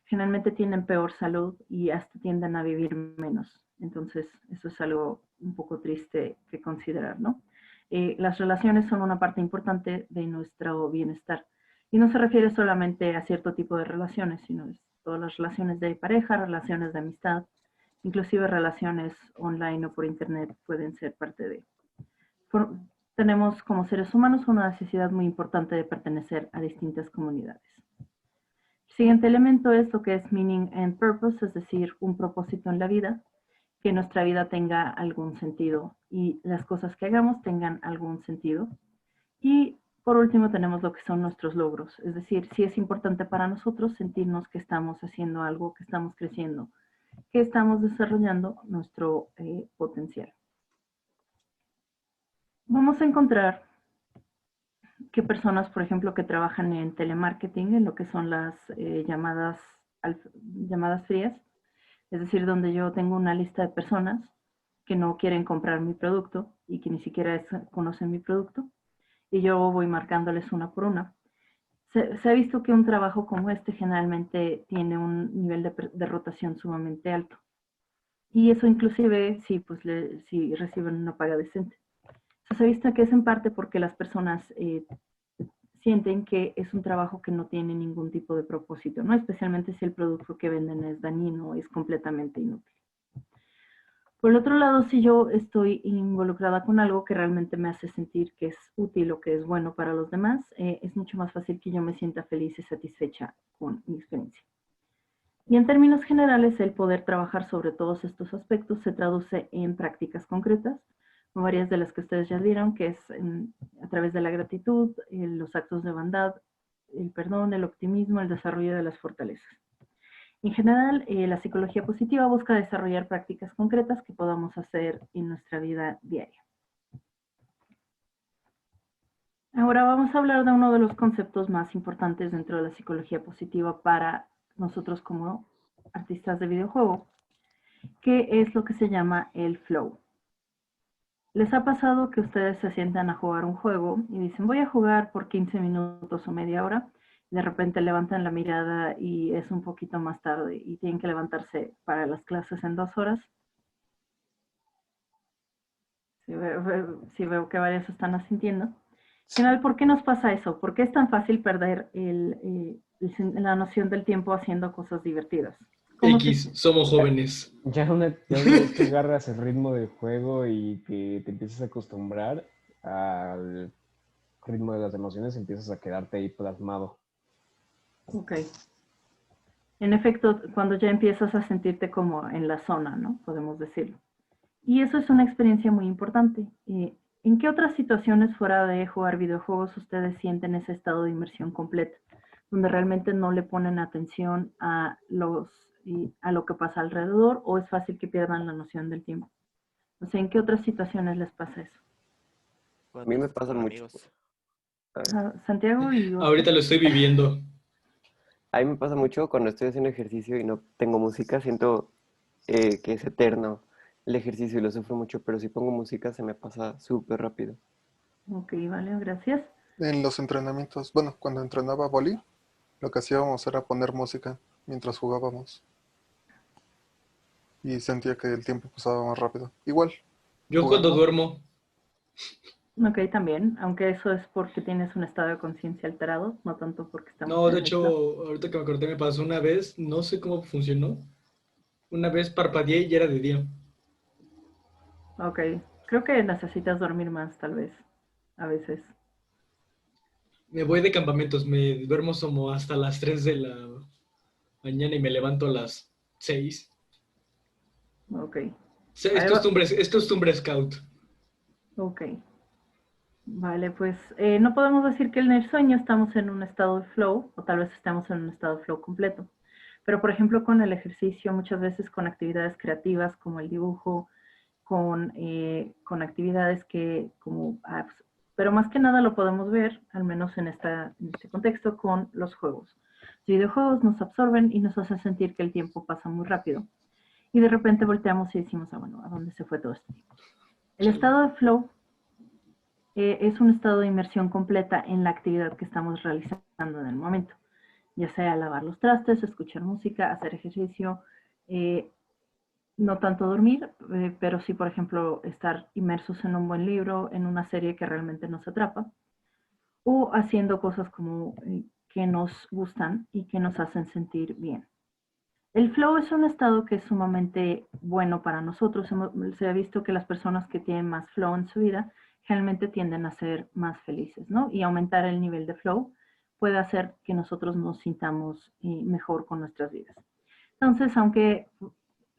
generalmente tienen peor salud y hasta tienden a vivir menos. Entonces, eso es algo un poco triste que considerar, ¿no? Las relaciones son una parte importante de nuestro bienestar. Y no se refiere solamente a cierto tipo de relaciones, sino todas las relaciones de pareja, relaciones de amistad, inclusive relaciones online o por internet pueden ser parte de. Tenemos como seres humanos una necesidad muy importante de pertenecer a distintas comunidades. El siguiente elemento es lo que es meaning and purpose, es decir, un propósito en la vida, que nuestra vida tenga algún sentido y las cosas que hagamos tengan algún sentido. Y por último tenemos lo que son nuestros logros, es decir, si es importante para nosotros sentirnos que estamos haciendo algo, que estamos creciendo, que estamos desarrollando nuestro potencial. Vamos a encontrar que personas, por ejemplo, que trabajan en telemarketing, en lo que son las llamadas frías, es decir, donde yo tengo una lista de personas que no quieren comprar mi producto y que ni siquiera conocen mi producto, y yo voy marcándoles una por una. Se ha visto que un trabajo como este generalmente tiene un nivel de rotación sumamente alto. Y eso inclusive si reciben una paga decente. Se ha visto que es en parte porque las personas sienten que es un trabajo que no tiene ningún tipo de propósito, ¿no? Especialmente si el producto que venden es dañino o es completamente inútil. Por el otro lado, si yo estoy involucrada con algo que realmente me hace sentir que es útil o que es bueno para los demás, es mucho más fácil que yo me sienta feliz y satisfecha con mi experiencia. Y en términos generales, el poder trabajar sobre todos estos aspectos se traduce en prácticas concretas, varias de las que ustedes ya vieron, que es a través de la gratitud, los actos de bondad, el perdón, el optimismo, el desarrollo de las fortalezas. En general, la psicología positiva busca desarrollar prácticas concretas que podamos hacer en nuestra vida diaria. Ahora vamos a hablar de uno de los conceptos más importantes dentro de la psicología positiva para nosotros como artistas de videojuego, que es lo que se llama el flow. ¿Les ha pasado que ustedes se sientan a jugar un juego y dicen, voy a jugar por 15 minutos o media hora? De repente levantan la mirada y es un poquito más tarde y tienen que levantarse para las clases en 2 horas? Sí veo que varios están asintiendo. En general, ¿por qué nos pasa eso? ¿Por qué es tan fácil perder la noción del tiempo haciendo cosas divertidas? Somos jóvenes. Ya una vez que agarras el ritmo del juego y que te empiezas a acostumbrar al ritmo de las emociones, empiezas a quedarte ahí plasmado. Ok. En efecto, cuando ya empiezas a sentirte como en la zona, ¿no? Podemos decirlo. Y eso es una experiencia muy importante. ¿En qué otras situaciones fuera de jugar videojuegos ustedes sienten ese estado de inmersión completa? Donde realmente no le ponen atención a lo que pasa alrededor, o es fácil que pierdan la noción del tiempo. O sea, ¿en qué otras situaciones les pasa eso? A mí me pasa mucho. Santiago y Oscar. Ahorita lo estoy viviendo. A mí me pasa mucho cuando estoy haciendo ejercicio y no tengo música, siento que es eterno el ejercicio y lo sufro mucho, pero si pongo música se me pasa súper rápido. Ok, vale, gracias. En los entrenamientos, bueno, cuando entrenaba vóley, lo que hacíamos era poner música mientras jugábamos. Y sentía que el tiempo pasaba más rápido. Igual. Yo cuando duermo. Ok, también, aunque eso es porque tienes un estado de conciencia alterado, no tanto porque estamos... No, de hecho, ahorita que me acordé me pasó una vez, no sé cómo funcionó. Una vez parpadeé y ya era de día. Ok, creo que necesitas dormir más, tal vez, a veces. Me voy de campamentos, me duermo como hasta las 3 de la mañana y me levanto a las 6. Ok. Es costumbre scout. Ok. Vale, pues no podemos decir que en el sueño estamos en un estado de flow, o tal vez estamos en un estado de flow completo. Pero, por ejemplo, con el ejercicio, muchas veces con actividades creativas como el dibujo, con actividades como apps, pero más que nada lo podemos ver, al menos en este contexto, con los juegos. Los videojuegos nos absorben y nos hacen sentir que el tiempo pasa muy rápido. Y de repente volteamos y decimos, bueno, ¿a dónde se fue todo este tiempo? El estado de flow es un estado de inmersión completa en la actividad que estamos realizando en el momento, ya sea lavar los trastes, escuchar música, hacer ejercicio, no tanto dormir, pero sí, por ejemplo, estar inmersos en un buen libro, en una serie que realmente nos atrapa, o haciendo cosas como que nos gustan y que nos hacen sentir bien. El flow es un estado que es sumamente bueno para nosotros. Se ha visto que las personas que tienen más flow en su vida generalmente tienden a ser más felices, ¿no? Y aumentar el nivel de flow puede hacer que nosotros nos sintamos mejor con nuestras vidas. Entonces, aunque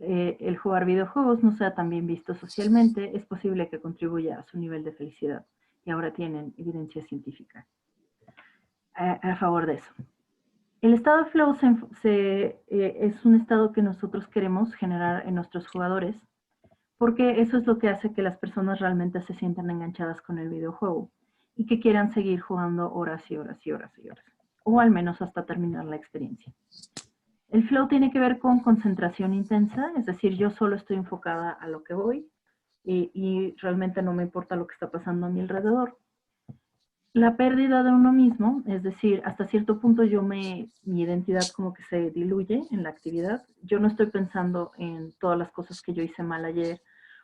el jugar videojuegos no sea tan bien visto socialmente, es posible que contribuya a su nivel de felicidad. Y ahora tienen evidencia científica a favor de eso. El estado de flow es un estado que nosotros queremos generar en nuestros jugadores, porque eso es lo que hace que las personas realmente se sientan enganchadas con el videojuego y que quieran seguir jugando horas y horas y horas y horas, o al menos hasta terminar la experiencia. El flow tiene que ver con concentración intensa, es decir, yo solo estoy enfocada a lo que voy y realmente no me importa lo que está pasando a mi alrededor. La pérdida de uno mismo, es decir, hasta cierto punto mi identidad como que se diluye en la actividad. Yo no estoy pensando en todas las cosas que yo hice mal ayer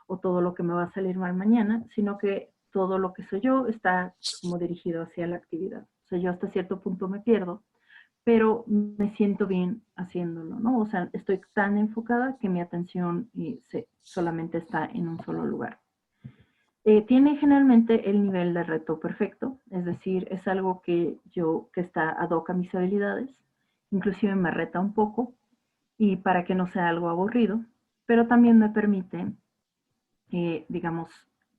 o todo lo que me va a salir mal mañana, sino que todo lo que soy yo está como dirigido hacia la actividad. O sea, yo hasta cierto punto me pierdo, pero me siento bien haciéndolo, ¿no? O sea, estoy tan enfocada que mi atención solamente está en un solo lugar. Tiene generalmente el nivel de reto perfecto, es decir, es algo que está ad hoc a mis habilidades, inclusive me reta un poco, y para que no sea algo aburrido, pero también me permite, digamos,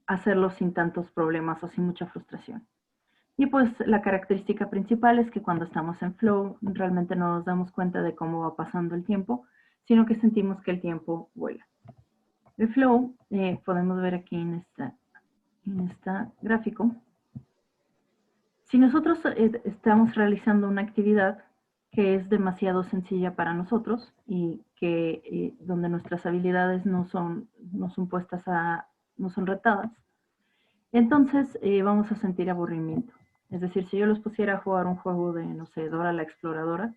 hacerlo sin tantos problemas o sin mucha frustración. Y pues la característica principal es que cuando estamos en flow realmente no nos damos cuenta de cómo va pasando el tiempo, sino que sentimos que el tiempo vuela. El flow, podemos ver aquí en esta gráfico. Si nosotros estamos realizando una actividad que es demasiado sencilla para nosotros y que donde nuestras habilidades no son retadas, entonces vamos a sentir aburrimiento. Es decir, si yo los pusiera a jugar un juego de, no sé, Dora la Exploradora,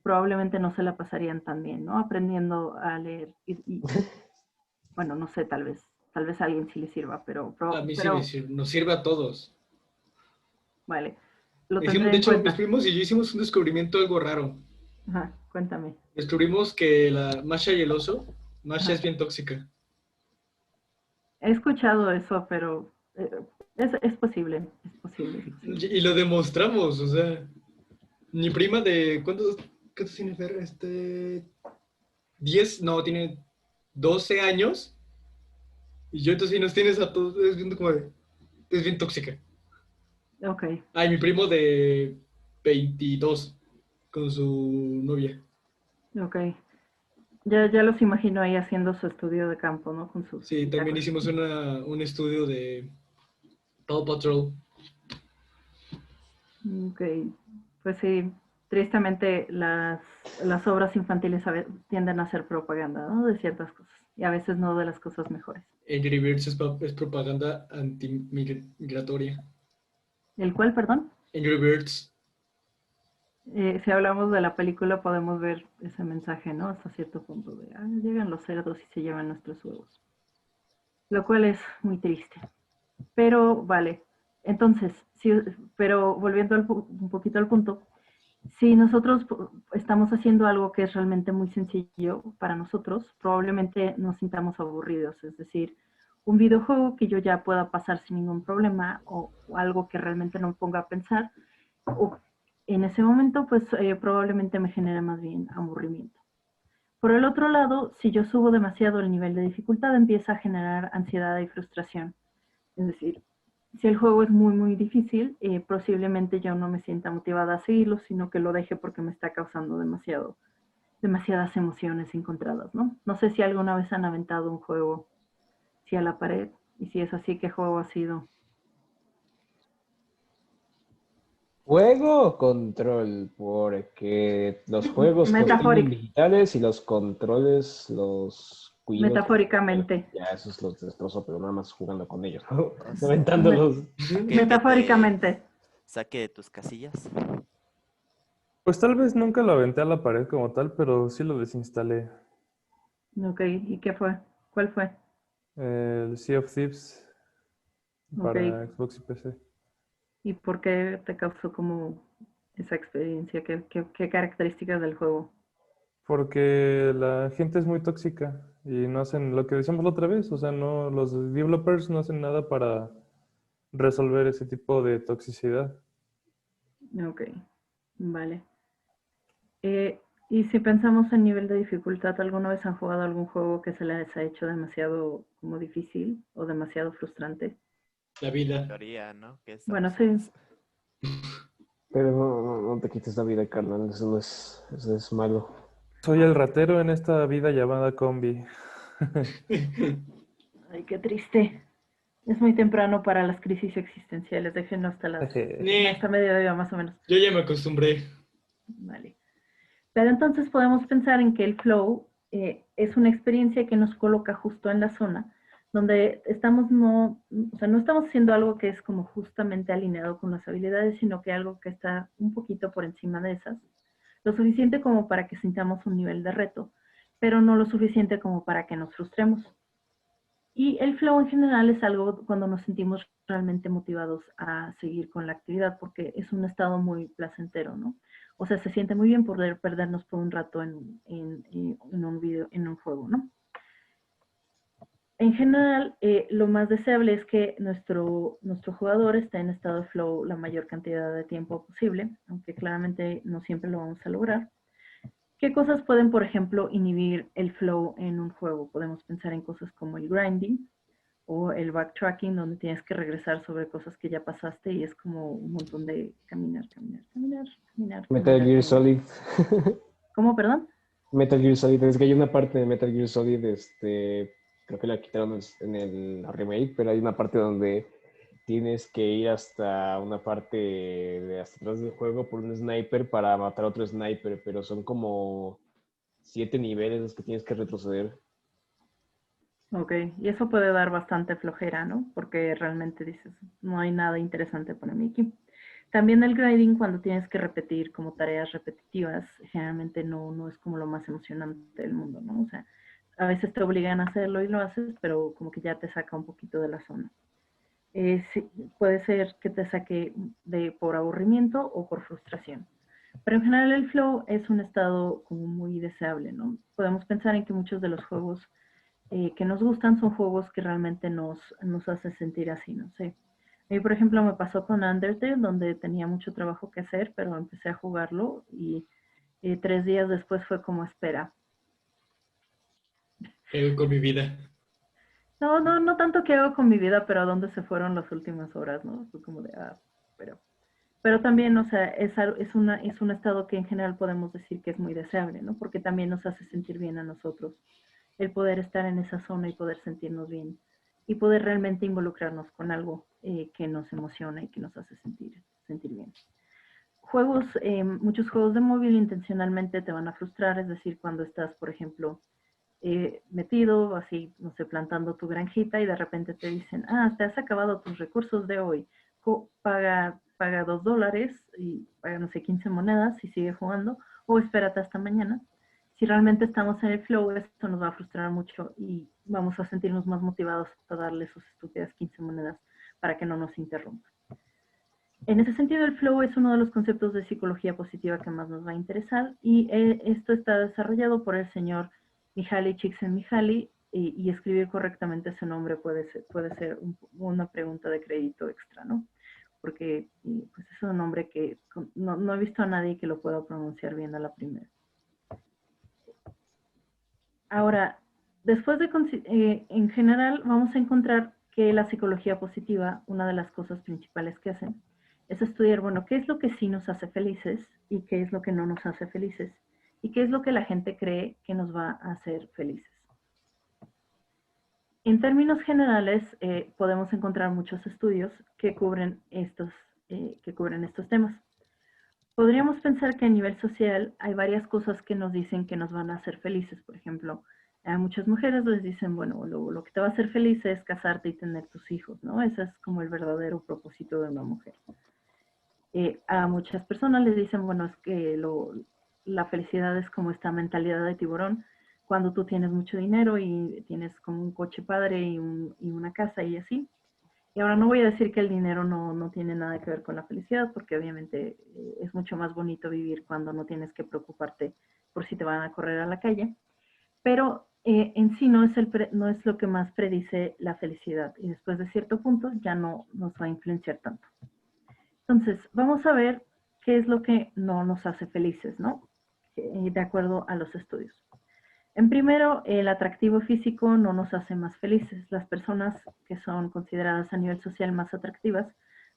probablemente no se la pasarían tan bien, ¿no? Aprendiendo a leer bueno, no sé, tal vez a alguien sí le sirva, pero A mí sí nos sirve a todos. Vale, lo De tendré en hecho, cuenta. mis primos y yo hicimos un descubrimiento algo raro. Ajá, cuéntame. Descubrimos que la Masha y el oso, Masha Ajá. es bien tóxica. He escuchado eso, pero es posible, es posible. Y lo demostramos, o sea, mi prima de, ¿cuántos tiene Fer? 10, no, tiene 12 años. Y yo entonces nos tienes a todos, es bien tóxica. Ok. Ay, mi primo de 22 con su novia. Ok. Ya los imagino ahí haciendo su estudio de campo, ¿no? Con sus Sí, también hicimos un estudio de Paw Patrol. Ok. Pues sí, tristemente las obras infantiles tienden a ser propaganda, ¿no? De ciertas cosas. Y a veces no de las cosas mejores. Angry Birds es propaganda antimigratoria. ¿El cuál, perdón? Angry Birds. Si hablamos de la película podemos ver ese mensaje, ¿no? Hasta cierto punto de, llegan los cerdos y se llevan nuestros huevos. Lo cual es muy triste. Pero vale, entonces, pero volviendo un poquito al punto, si nosotros estamos haciendo algo que es realmente muy sencillo para nosotros, probablemente nos sintamos aburridos. Es decir, un videojuego que yo ya pueda pasar sin ningún problema o algo que realmente no me ponga a pensar, o en ese momento pues probablemente me genere más bien aburrimiento. Por el otro lado, si yo subo demasiado el nivel de dificultad, empieza a generar ansiedad y frustración. Es decir, si el juego es muy, muy difícil, posiblemente yo no me sienta motivada a seguirlo, sino que lo deje porque me está causando demasiadas emociones encontradas, ¿no? No sé si alguna vez han aventado un juego, si a la pared, y si es así, ¿qué juego ha sido? ¿Juego o control? Porque los juegos contienen Metafórico. digitales y los controles los cuido. Metafóricamente. Ya esos los destrozo, pero nada más jugando con ellos, ¿no? Aventándolos. Metafóricamente. Saque de tus casillas. Pues tal vez nunca lo aventé a la pared como tal, pero sí lo desinstalé. Ok, ¿y qué fue? ¿Cuál fue? El Sea of Thieves para Xbox y PC. ¿Y por qué te causó como esa experiencia? ¿Qué características del juego? Porque la gente es muy tóxica y no hacen lo que decíamos la otra vez, o sea, no, los developers no hacen nada para resolver ese tipo de toxicidad. Ok, vale. Y si pensamos en nivel de dificultad, ¿alguna vez han jugado algún juego que se les ha hecho demasiado como difícil o demasiado frustrante? La vida. Teoría, ¿no? Bueno, sí. Pero no te quites la vida, carnal, eso es malo. Soy el ratero en esta vida llamada combi. Ay, qué triste. Es muy temprano para las crisis existenciales. Déjenlo hasta mediodía más o menos. Yo ya me acostumbré. Vale. Pero entonces podemos pensar en que el flow es una experiencia que nos coloca justo en la zona donde no estamos haciendo algo que es como justamente alineado con las habilidades, sino que algo que está un poquito por encima de esas. Lo suficiente como para que sintamos un nivel de reto, pero no lo suficiente como para que nos frustremos. Y el flow en general es algo cuando nos sentimos realmente motivados a seguir con la actividad, porque es un estado muy placentero, ¿no? O sea, se siente muy bien poder perdernos por un rato en un juego, ¿no? En general, lo más deseable es que nuestro jugador esté en estado de flow la mayor cantidad de tiempo posible, aunque claramente no siempre lo vamos a lograr. ¿Qué cosas pueden, por ejemplo, inhibir el flow en un juego? Podemos pensar en cosas como el grinding, o el backtracking, donde tienes que regresar sobre cosas que ya pasaste y es como un montón de caminar, caminar, caminar, caminar. Metal caminar, Gear caminar. Solid. ¿Cómo, perdón? Metal Gear Solid, es que hay una parte de Metal Gear Solid, creo que la quitaron en el remake, pero hay una parte donde tienes que ir hasta una parte de hasta atrás del juego por un sniper para matar a otro sniper, pero son como 7 niveles los que tienes que retroceder. Ok, y eso puede dar bastante flojera, ¿no? Porque realmente dices, no hay nada interesante para mí aquí. También el grading, cuando tienes que repetir como tareas repetitivas, generalmente no es como lo más emocionante del mundo, ¿no? O sea, a veces te obligan a hacerlo y lo haces, pero como que ya te saca un poquito de la zona. Sí, puede ser que te saque por aburrimiento o por frustración. Pero en general el flow es un estado como muy deseable, ¿no? Podemos pensar en que muchos de los juegos que nos gustan son juegos que realmente nos hacen sentir así, no sé. A mí, por ejemplo, me pasó con Undertale, donde tenía mucho trabajo que hacer, pero empecé a jugarlo y 3 días después fue como espera. Con mi vida. No tanto qué hago con mi vida, pero a dónde se fueron las últimas horas, ¿no? Fue como de, pero también, o sea, es un estado que en general podemos decir que es muy deseable, ¿no? Porque también nos hace sentir bien a nosotros, el poder estar en esa zona y poder sentirnos bien y poder realmente involucrarnos con algo que nos emociona y que nos hace sentir bien. Muchos juegos de móvil intencionalmente te van a frustrar, es decir, cuando estás, por ejemplo, metido, así, no sé, plantando tu granjita y de repente te dicen, te has acabado tus recursos de hoy, paga $2 y paga, no sé, 15 monedas y sigue jugando, o espérate hasta mañana. Si realmente estamos en el flow, esto nos va a frustrar mucho y vamos a sentirnos más motivados a darle sus estúpidas 15 monedas para que no nos interrumpa. En ese sentido, el flow es uno de los conceptos de psicología positiva que más nos va a interesar y esto está desarrollado por el señor Mihaly Csikszentmihalyi y escribir correctamente ese nombre puede ser una pregunta de crédito extra, ¿no? Porque pues es un nombre que no he visto a nadie que lo pueda pronunciar bien a la primera. Ahora, después en general vamos a encontrar que la psicología positiva, una de las cosas principales que hacen, es estudiar, bueno, qué es lo que sí nos hace felices y qué es lo que no nos hace felices y qué es lo que la gente cree que nos va a hacer felices. En términos generales, podemos encontrar muchos estudios que cubren estos temas. Podríamos pensar que a nivel social hay varias cosas que nos dicen que nos van a hacer felices. Por ejemplo, a muchas mujeres les dicen, bueno, lo que te va a hacer feliz es casarte y tener tus hijos, ¿no? Ese es como el verdadero propósito de una mujer. A muchas personas les dicen, bueno, es que la felicidad es como esta mentalidad de tiburón, cuando tú tienes mucho dinero y tienes como un coche padre y una casa y así. Y ahora no voy a decir que el dinero no tiene nada que ver con la felicidad, porque obviamente es mucho más bonito vivir cuando no tienes que preocuparte por si te van a correr a la calle, pero en sí no es lo que más predice la felicidad y después de cierto punto ya no nos va a influenciar tanto. Entonces, vamos a ver qué es lo que no nos hace felices, ¿no? De acuerdo a los estudios. En primero, el atractivo físico no nos hace más felices. Las personas que son consideradas a nivel social más atractivas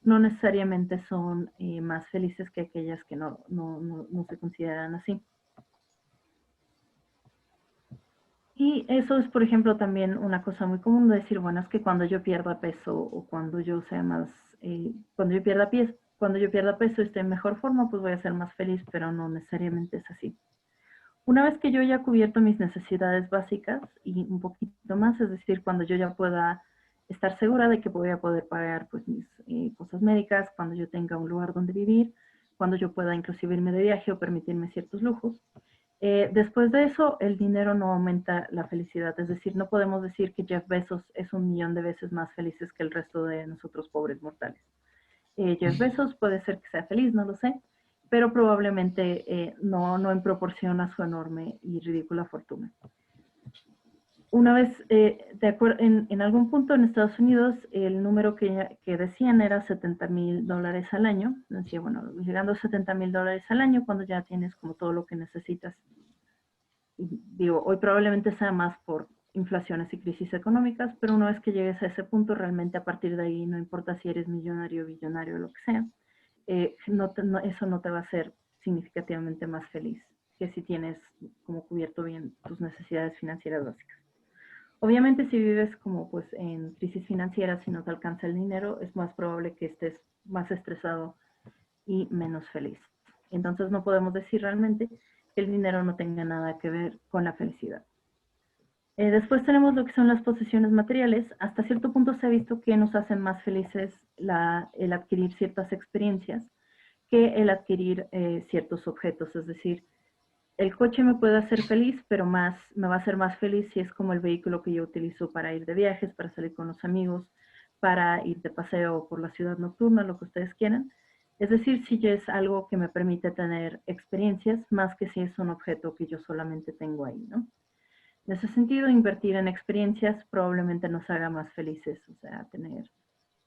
no necesariamente son más felices que aquellas que no se consideran así. Y eso es, por ejemplo, también una cosa muy común de decir, bueno, es que cuando yo pierda peso o cuando yo sea más, cuando yo pierda peso y esté en mejor forma, pues voy a ser más feliz, pero no necesariamente es así. Una vez que yo ya he cubierto mis necesidades básicas y un poquito más, es decir, cuando yo ya pueda estar segura de que voy a poder pagar pues mis cosas médicas, cuando yo tenga un lugar donde vivir, cuando yo pueda inclusive irme de viaje o permitirme ciertos lujos. Después de eso, el dinero no aumenta la felicidad, es decir, no podemos decir que Jeff Bezos es 1.000.000 de veces más feliz que el resto de nosotros pobres mortales. Jeff Bezos puede ser que sea feliz, no lo sé, pero probablemente no en proporción a su enorme y ridícula fortuna. Una vez, en algún punto en Estados Unidos, el número que decían era $70,000 al año. Decía, bueno, llegando a $70,000 al año cuando ya tienes como todo lo que necesitas. Y digo, hoy probablemente sea más por inflaciones y crisis económicas, pero una vez que llegues a ese punto, realmente a partir de ahí, no importa si eres millonario, billonario, lo que sea, eso no te va a hacer significativamente más feliz que si tienes como cubierto bien tus necesidades financieras básicas. Obviamente, si vives como pues en crisis financiera, si no te alcanza el dinero, es más probable que estés más estresado y menos feliz. Entonces no podemos decir realmente que el dinero no tenga nada que ver con la felicidad. Después tenemos lo que son las posesiones materiales. Hasta cierto punto se ha visto que nos hacen más felices el adquirir ciertas experiencias que el adquirir ciertos objetos. Es decir, el coche me puede hacer feliz, pero me va a hacer más feliz si es como el vehículo que yo utilizo para ir de viajes, para salir con los amigos, para ir de paseo por la ciudad nocturna, lo que ustedes quieran. Es decir, si ya es algo que me permite tener experiencias, más que si es un objeto que yo solamente tengo ahí, ¿no? En ese sentido, invertir en experiencias probablemente nos haga más felices, o sea, tener...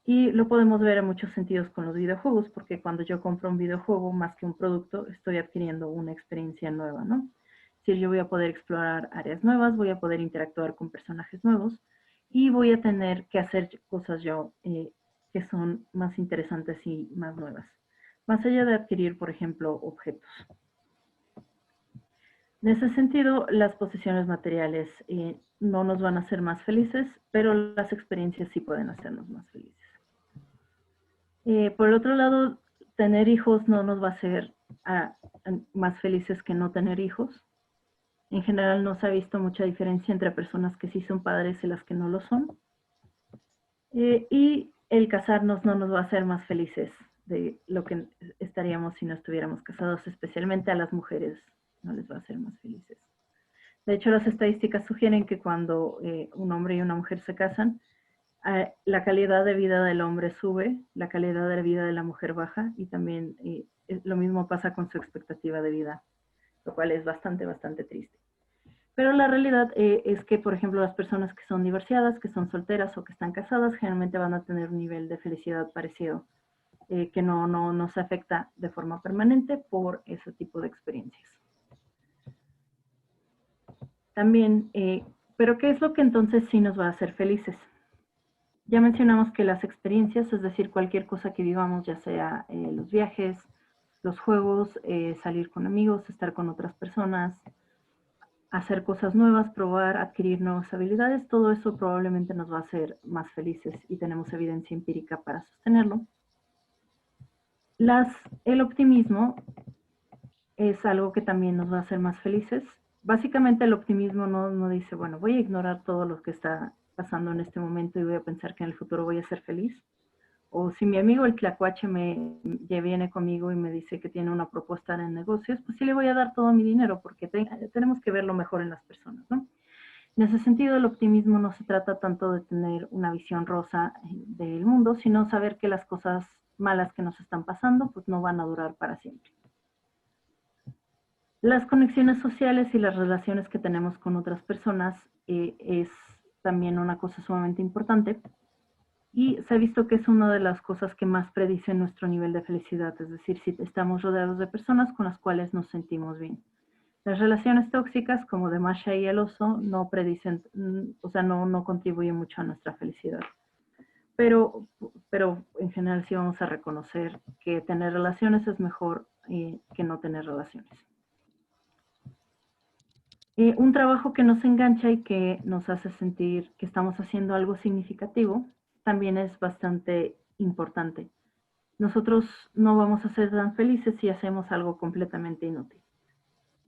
Y lo podemos ver en muchos sentidos con los videojuegos, porque cuando yo compro un videojuego, más que un producto, estoy adquiriendo una experiencia nueva, ¿no? Es decir, yo voy a poder explorar áreas nuevas, voy a poder interactuar con personajes nuevos y voy a tener que hacer cosas yo que son más interesantes y más nuevas. Más allá de adquirir, por ejemplo, objetos. En ese sentido, las posesiones materiales no nos van a hacer más felices, pero las experiencias sí pueden hacernos más felices. Por el otro lado, tener hijos no nos va a hacer más felices que no tener hijos. En general no se ha visto mucha diferencia entre personas que sí son padres y las que no lo son. Y el casarnos no nos va a hacer más felices de lo que estaríamos si no estuviéramos casados, especialmente a las mujeres no les va a hacer más felices. De hecho, las estadísticas sugieren que cuando un hombre y una mujer se casan, la calidad de vida del hombre sube, la calidad de vida de la mujer baja y también lo mismo pasa con su expectativa de vida, lo cual es bastante triste. Pero la realidad es que, por ejemplo, las personas que son divorciadas, que son solteras o que están casadas, generalmente van a tener un nivel de felicidad parecido, que no se afecta de forma permanente por ese tipo de experiencias. También, pero ¿qué es lo que entonces sí nos va a hacer felices? Ya mencionamos que las experiencias, es decir, cualquier cosa que vivamos, ya sea los viajes, los juegos, salir con amigos, estar con otras personas, hacer cosas nuevas, probar, adquirir nuevas habilidades, todo eso probablemente nos va a hacer más felices y tenemos evidencia empírica para sostenerlo. El optimismo es algo que también nos va a hacer más felices. Básicamente el optimismo no dice, bueno, voy a ignorar todo lo que está pasando en este momento y voy a pensar que en el futuro voy a ser feliz. O si mi amigo el tlacuache ya viene conmigo y me dice que tiene una propuesta en negocios, pues sí le voy a dar todo mi dinero porque tenemos que ver lo mejor en las personas, ¿no? En ese sentido, el optimismo no se trata tanto de tener una visión rosa del mundo, sino saber que las cosas malas que nos están pasando, pues no van a durar para siempre. Las conexiones sociales y las relaciones que tenemos con otras personas es también una cosa sumamente importante. Y se ha visto que es una de las cosas que más predice nuestro nivel de felicidad, es decir, si estamos rodeados de personas con las cuales nos sentimos bien. Las relaciones tóxicas, como de Masha y el oso, no predicen, o sea, no contribuyen mucho a nuestra felicidad. Pero en general sí vamos a reconocer que tener relaciones es mejor que no tener relaciones. Un trabajo que nos engancha y que nos hace sentir que estamos haciendo algo significativo también es bastante importante. Nosotros no vamos a ser tan felices si hacemos algo completamente inútil.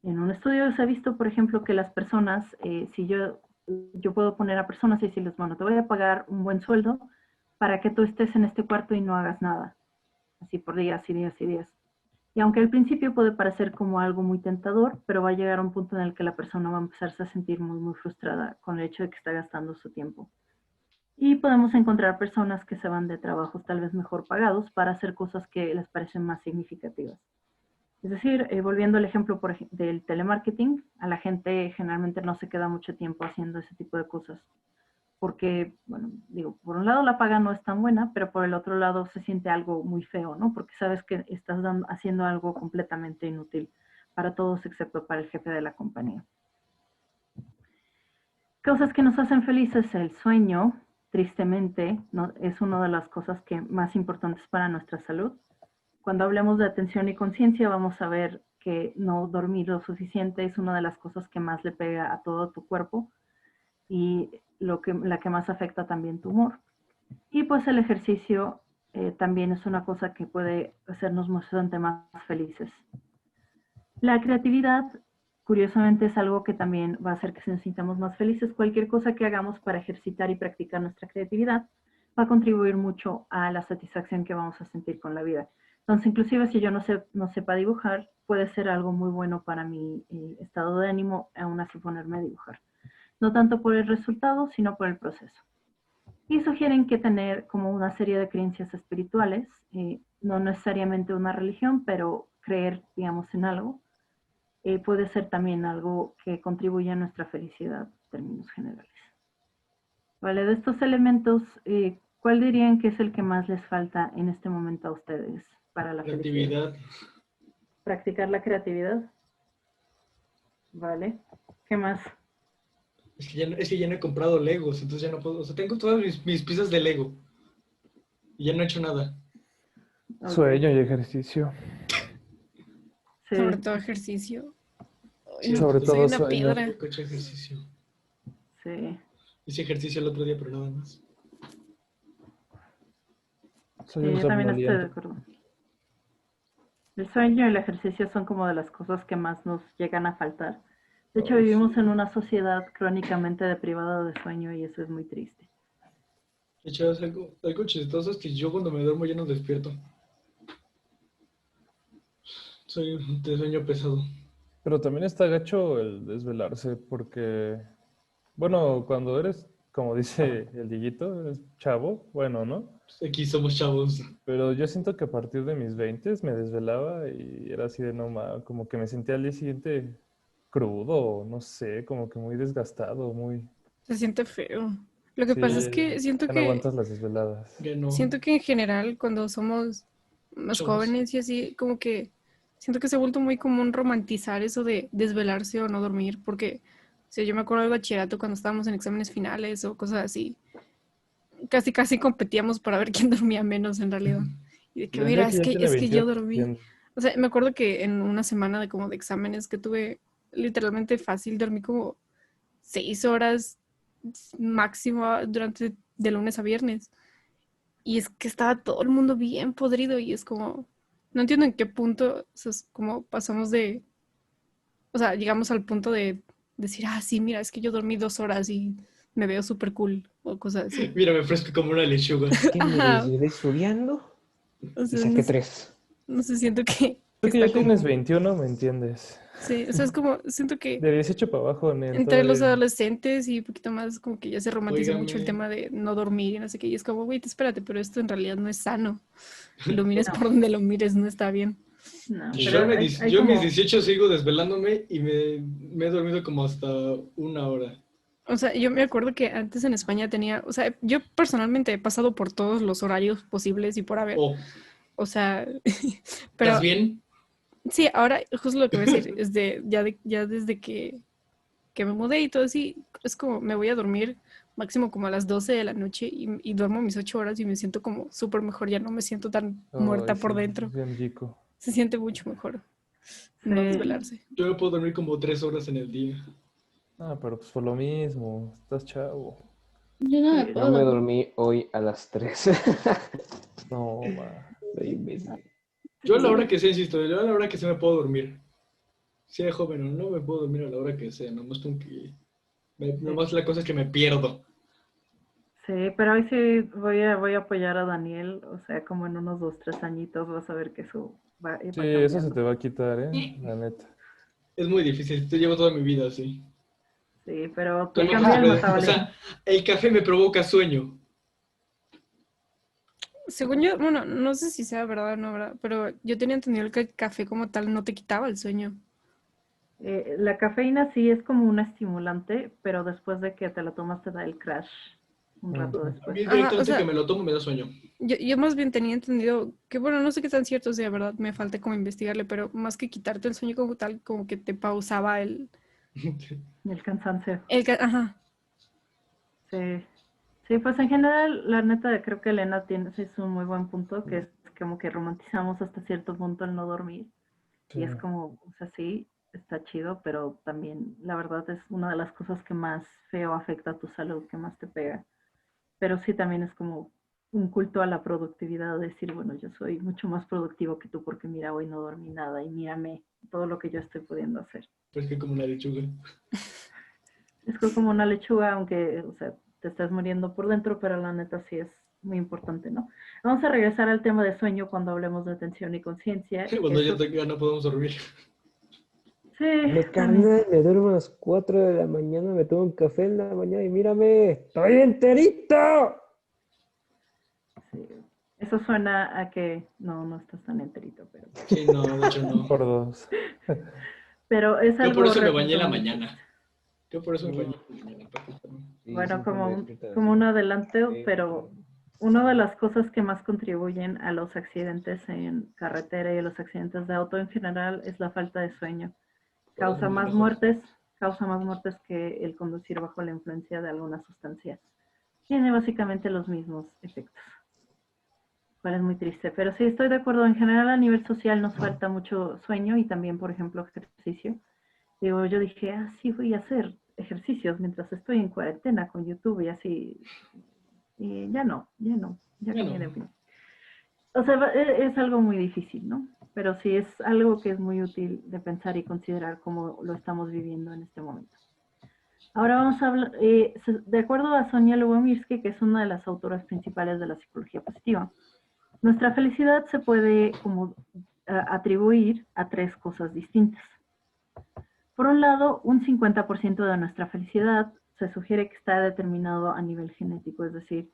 En un estudio se ha visto, por ejemplo, que las personas, si yo puedo poner a personas y decirles, bueno, te voy a pagar un buen sueldo para que tú estés en este cuarto y no hagas nada, así por días y días y días. Y aunque al principio puede parecer como algo muy tentador, pero va a llegar a un punto en el que la persona va a empezarse a sentir muy frustrada con el hecho de que está gastando su tiempo. Y podemos encontrar personas que se van de trabajos tal vez mejor pagados para hacer cosas que les parecen más significativas. Es decir, volviendo al ejemplo del telemarketing, a la gente generalmente no se queda mucho tiempo haciendo ese tipo de cosas. Porque, bueno, digo, por un lado la paga no es tan buena, pero por el otro lado se siente algo muy feo, ¿no? Porque sabes que estás haciendo algo completamente inútil para todos excepto para el jefe de la compañía. Cosas que nos hacen felices, el sueño, tristemente, no, es una de las cosas que más importantes para nuestra salud. Cuando hablemos de atención y conciencia, vamos a ver que no dormir lo suficiente es una de las cosas que más le pega a todo tu cuerpo y la que más afecta también tu humor. Y pues el ejercicio también es una cosa que puede hacernos bastante más felices. La creatividad, curiosamente, es algo que también va a hacer que nos sintamos más felices. Cualquier cosa que hagamos para ejercitar y practicar nuestra creatividad va a contribuir mucho a la satisfacción que vamos a sentir con la vida. Entonces, inclusive si yo no sepa dibujar, puede ser algo muy bueno para mi estado de ánimo, aún así ponerme a dibujar. No tanto por el resultado, sino por el proceso. Y sugieren que tener como una serie de creencias espirituales, no necesariamente una religión, pero creer, digamos, en algo, puede ser también algo que contribuya a nuestra felicidad en términos generales. Vale, de estos elementos, ¿cuál dirían que es el que más les falta en este momento a ustedes para la felicidad? Practicar la creatividad. Vale, ¿qué más? Es que ya no he comprado Legos, entonces ya no puedo. O sea, tengo todas mis piezas de Lego. Y ya no he hecho nada. Sueño y ejercicio. Sí. Sobre todo ejercicio. Sí, sobre soy todo una sueño. piedra. He hecho ejercicio. Sí. Hice ejercicio el otro día, pero nada más. Soy un Yo también estoy de somnoliento. acuerdo. El sueño y el ejercicio son como de las cosas que más nos llegan a faltar. De hecho, vivimos en una sociedad crónicamente deprivada de sueño y eso es muy triste. De hecho, es algo chistoso es que yo cuando me duermo ya no despierto. Soy de sueño pesado. Pero también está gacho el desvelarse porque, bueno, cuando eres, como dice el Dieguito, eres chavo, bueno, ¿no? Aquí somos chavos. Pero yo siento que a partir de mis 20 me desvelaba y era así de como que me sentía al día siguiente crudo, no sé, como que muy desgastado, muy... Se siente feo. Lo que Sí, pasa es que ya no aguantas las desveladas. Ya no. siento que en general cuando somos más Chavos. jóvenes y así, como que siento que se ha vuelto muy común romantizar eso de desvelarse o no dormir, porque o sea, yo me acuerdo del bachillerato cuando estábamos en exámenes finales o cosas así. Casi competíamos para ver quién dormía menos en realidad. Y de que, El mira, día que ya tiene es que yo 28, dormí. bien. O sea, me acuerdo que en una semana de como de exámenes que tuve literalmente fácil, dormí como 6 horas máximo durante de lunes a viernes. Y es que estaba todo el mundo bien podrido y es como, no entiendo en qué punto, o sea, es como pasamos de, o sea, llegamos al punto de decir, sí, mira, es que yo dormí 2 horas y me veo súper cool o cosas así. Mira, me fresco como una lechuga. ¿Qué me Ajá. desvelé estudiando? O Y sea, saqué 3. no sé, siento que Tú que está ya tienes como, 21, ¿me entiendes? sí, o sea, es como, siento que De 18 para abajo, entre los todavía. adolescentes y un poquito más como que ya se romantiza mucho el Óigame. tema de no dormir y no sé qué, y es como, güey, espérate, pero esto en realidad no es sano. Lo mires por donde lo mires, no está bien. No, Yo, pero a hay mis como... 18 sigo desvelándome y me he dormido como hasta 1 hora. O sea, yo me acuerdo que antes en España tenía, o sea, yo personalmente he pasado por todos los horarios posibles y por haber. Oh, O sea, ¿estás pero bien? sí, ahora justo lo que voy a decir es ya desde que me mudé y todo así, es como me voy a dormir máximo como a las 12 de la noche y duermo mis 8 horas y me siento como súper mejor, ya no me siento tan muerta Ay, por sí, dentro. es bien rico. Se siente mucho mejor no Sí. desvelarse. Yo me puedo dormir como 3 horas en el día. Ah, pero pues por lo mismo, estás chavo. Yo no me Sí, puedo Yo me dormir. dormí hoy a las 3. No, ma. Soy imbécil. Yo a la hora que sea, insisto, yo a la hora que sea me puedo dormir. Sea joven o no, me puedo dormir a la hora que sea. Nomás con que... Nomás la cosa es que me pierdo. Sí, pero hoy sí voy a apoyar a Daniel, o sea, como en unos 2, 3 añitos vas a ver que eso va Sí, eso se cambiando. te va a quitar, la neta. Es muy difícil. Yo llevo toda mi vida así. Sí, pero Estoy te muy cambia el acostumbrado. O metabolismo. sea, el café me provoca sueño. Según yo, bueno, no sé si sea verdad o no, ¿verdad? Pero yo tenía entendido que el café como tal no te quitaba el sueño. La cafeína sí es como un estimulante, pero después de que te la tomas te da el crash un rato A después. mí Ajá, o directamente sea, que me lo tomo me da sueño. yo más bien tenía entendido que, bueno, no sé qué tan cierto sea, ¿verdad? Me falta como investigarle, pero más que quitarte el sueño como tal, como que te pausaba El cansancio. ajá. Sí. Sí, pues en general, la neta, creo que Elena tiene sí, es un muy buen punto, que es como que romantizamos hasta cierto punto el no dormir. Y es Sí. como, o sea, sí, está chido, pero también la verdad es una de las cosas que más feo afecta a tu salud, que más te pega. Pero sí también es como un culto a la productividad, decir, bueno, yo soy mucho más productivo que tú porque mira, hoy no dormí nada y mírame todo lo que yo estoy pudiendo hacer. Pues que como una lechuga. Es como una lechuga, aunque, o sea, te estás muriendo por dentro, pero la neta sí es muy importante, ¿no? Vamos a regresar al tema de sueño cuando hablemos de atención y conciencia. Cuando ya Eso, no podemos dormir. sí, Me también. carnal, me duermo a las 4 de la mañana, me tomo un café en la mañana y mírame, ¡estoy enterito! Sí. Eso suena a que no estás tan enterito, pero... Sí, no, de hecho no. Por dos. Pero es Yo por algo eso me bañé realmente en la muy mañana. Yo por eso me bañé Mm, en la mañana. Para que también- sí, bueno, siempre me despierta como así. un adelanto, Sí, pero una de las cosas que más contribuyen a los accidentes en carretera y a los accidentes de auto en general es la falta de sueño. Por eso Causa no más mejor. muertes que el conducir bajo la influencia de alguna sustancia. Tiene básicamente los mismos efectos. Cual es muy triste, pero sí estoy de acuerdo. En general a nivel social nos falta mucho sueño y también, por ejemplo, ejercicio. Digo, yo dije, sí voy a hacer ejercicios mientras estoy en cuarentena con YouTube y así. Y ya Ya cambié no. de opinión. O sea, es algo muy difícil, ¿no? Pero sí es algo que es muy útil de pensar y considerar cómo lo estamos viviendo en este momento. Ahora vamos a hablar, de acuerdo a Sonia Lubomirsky, que es una de las autoras principales de la psicología positiva, nuestra felicidad se puede como atribuir a tres cosas distintas. Por un lado, un 50% de nuestra felicidad se sugiere que está determinado a nivel genético, es decir,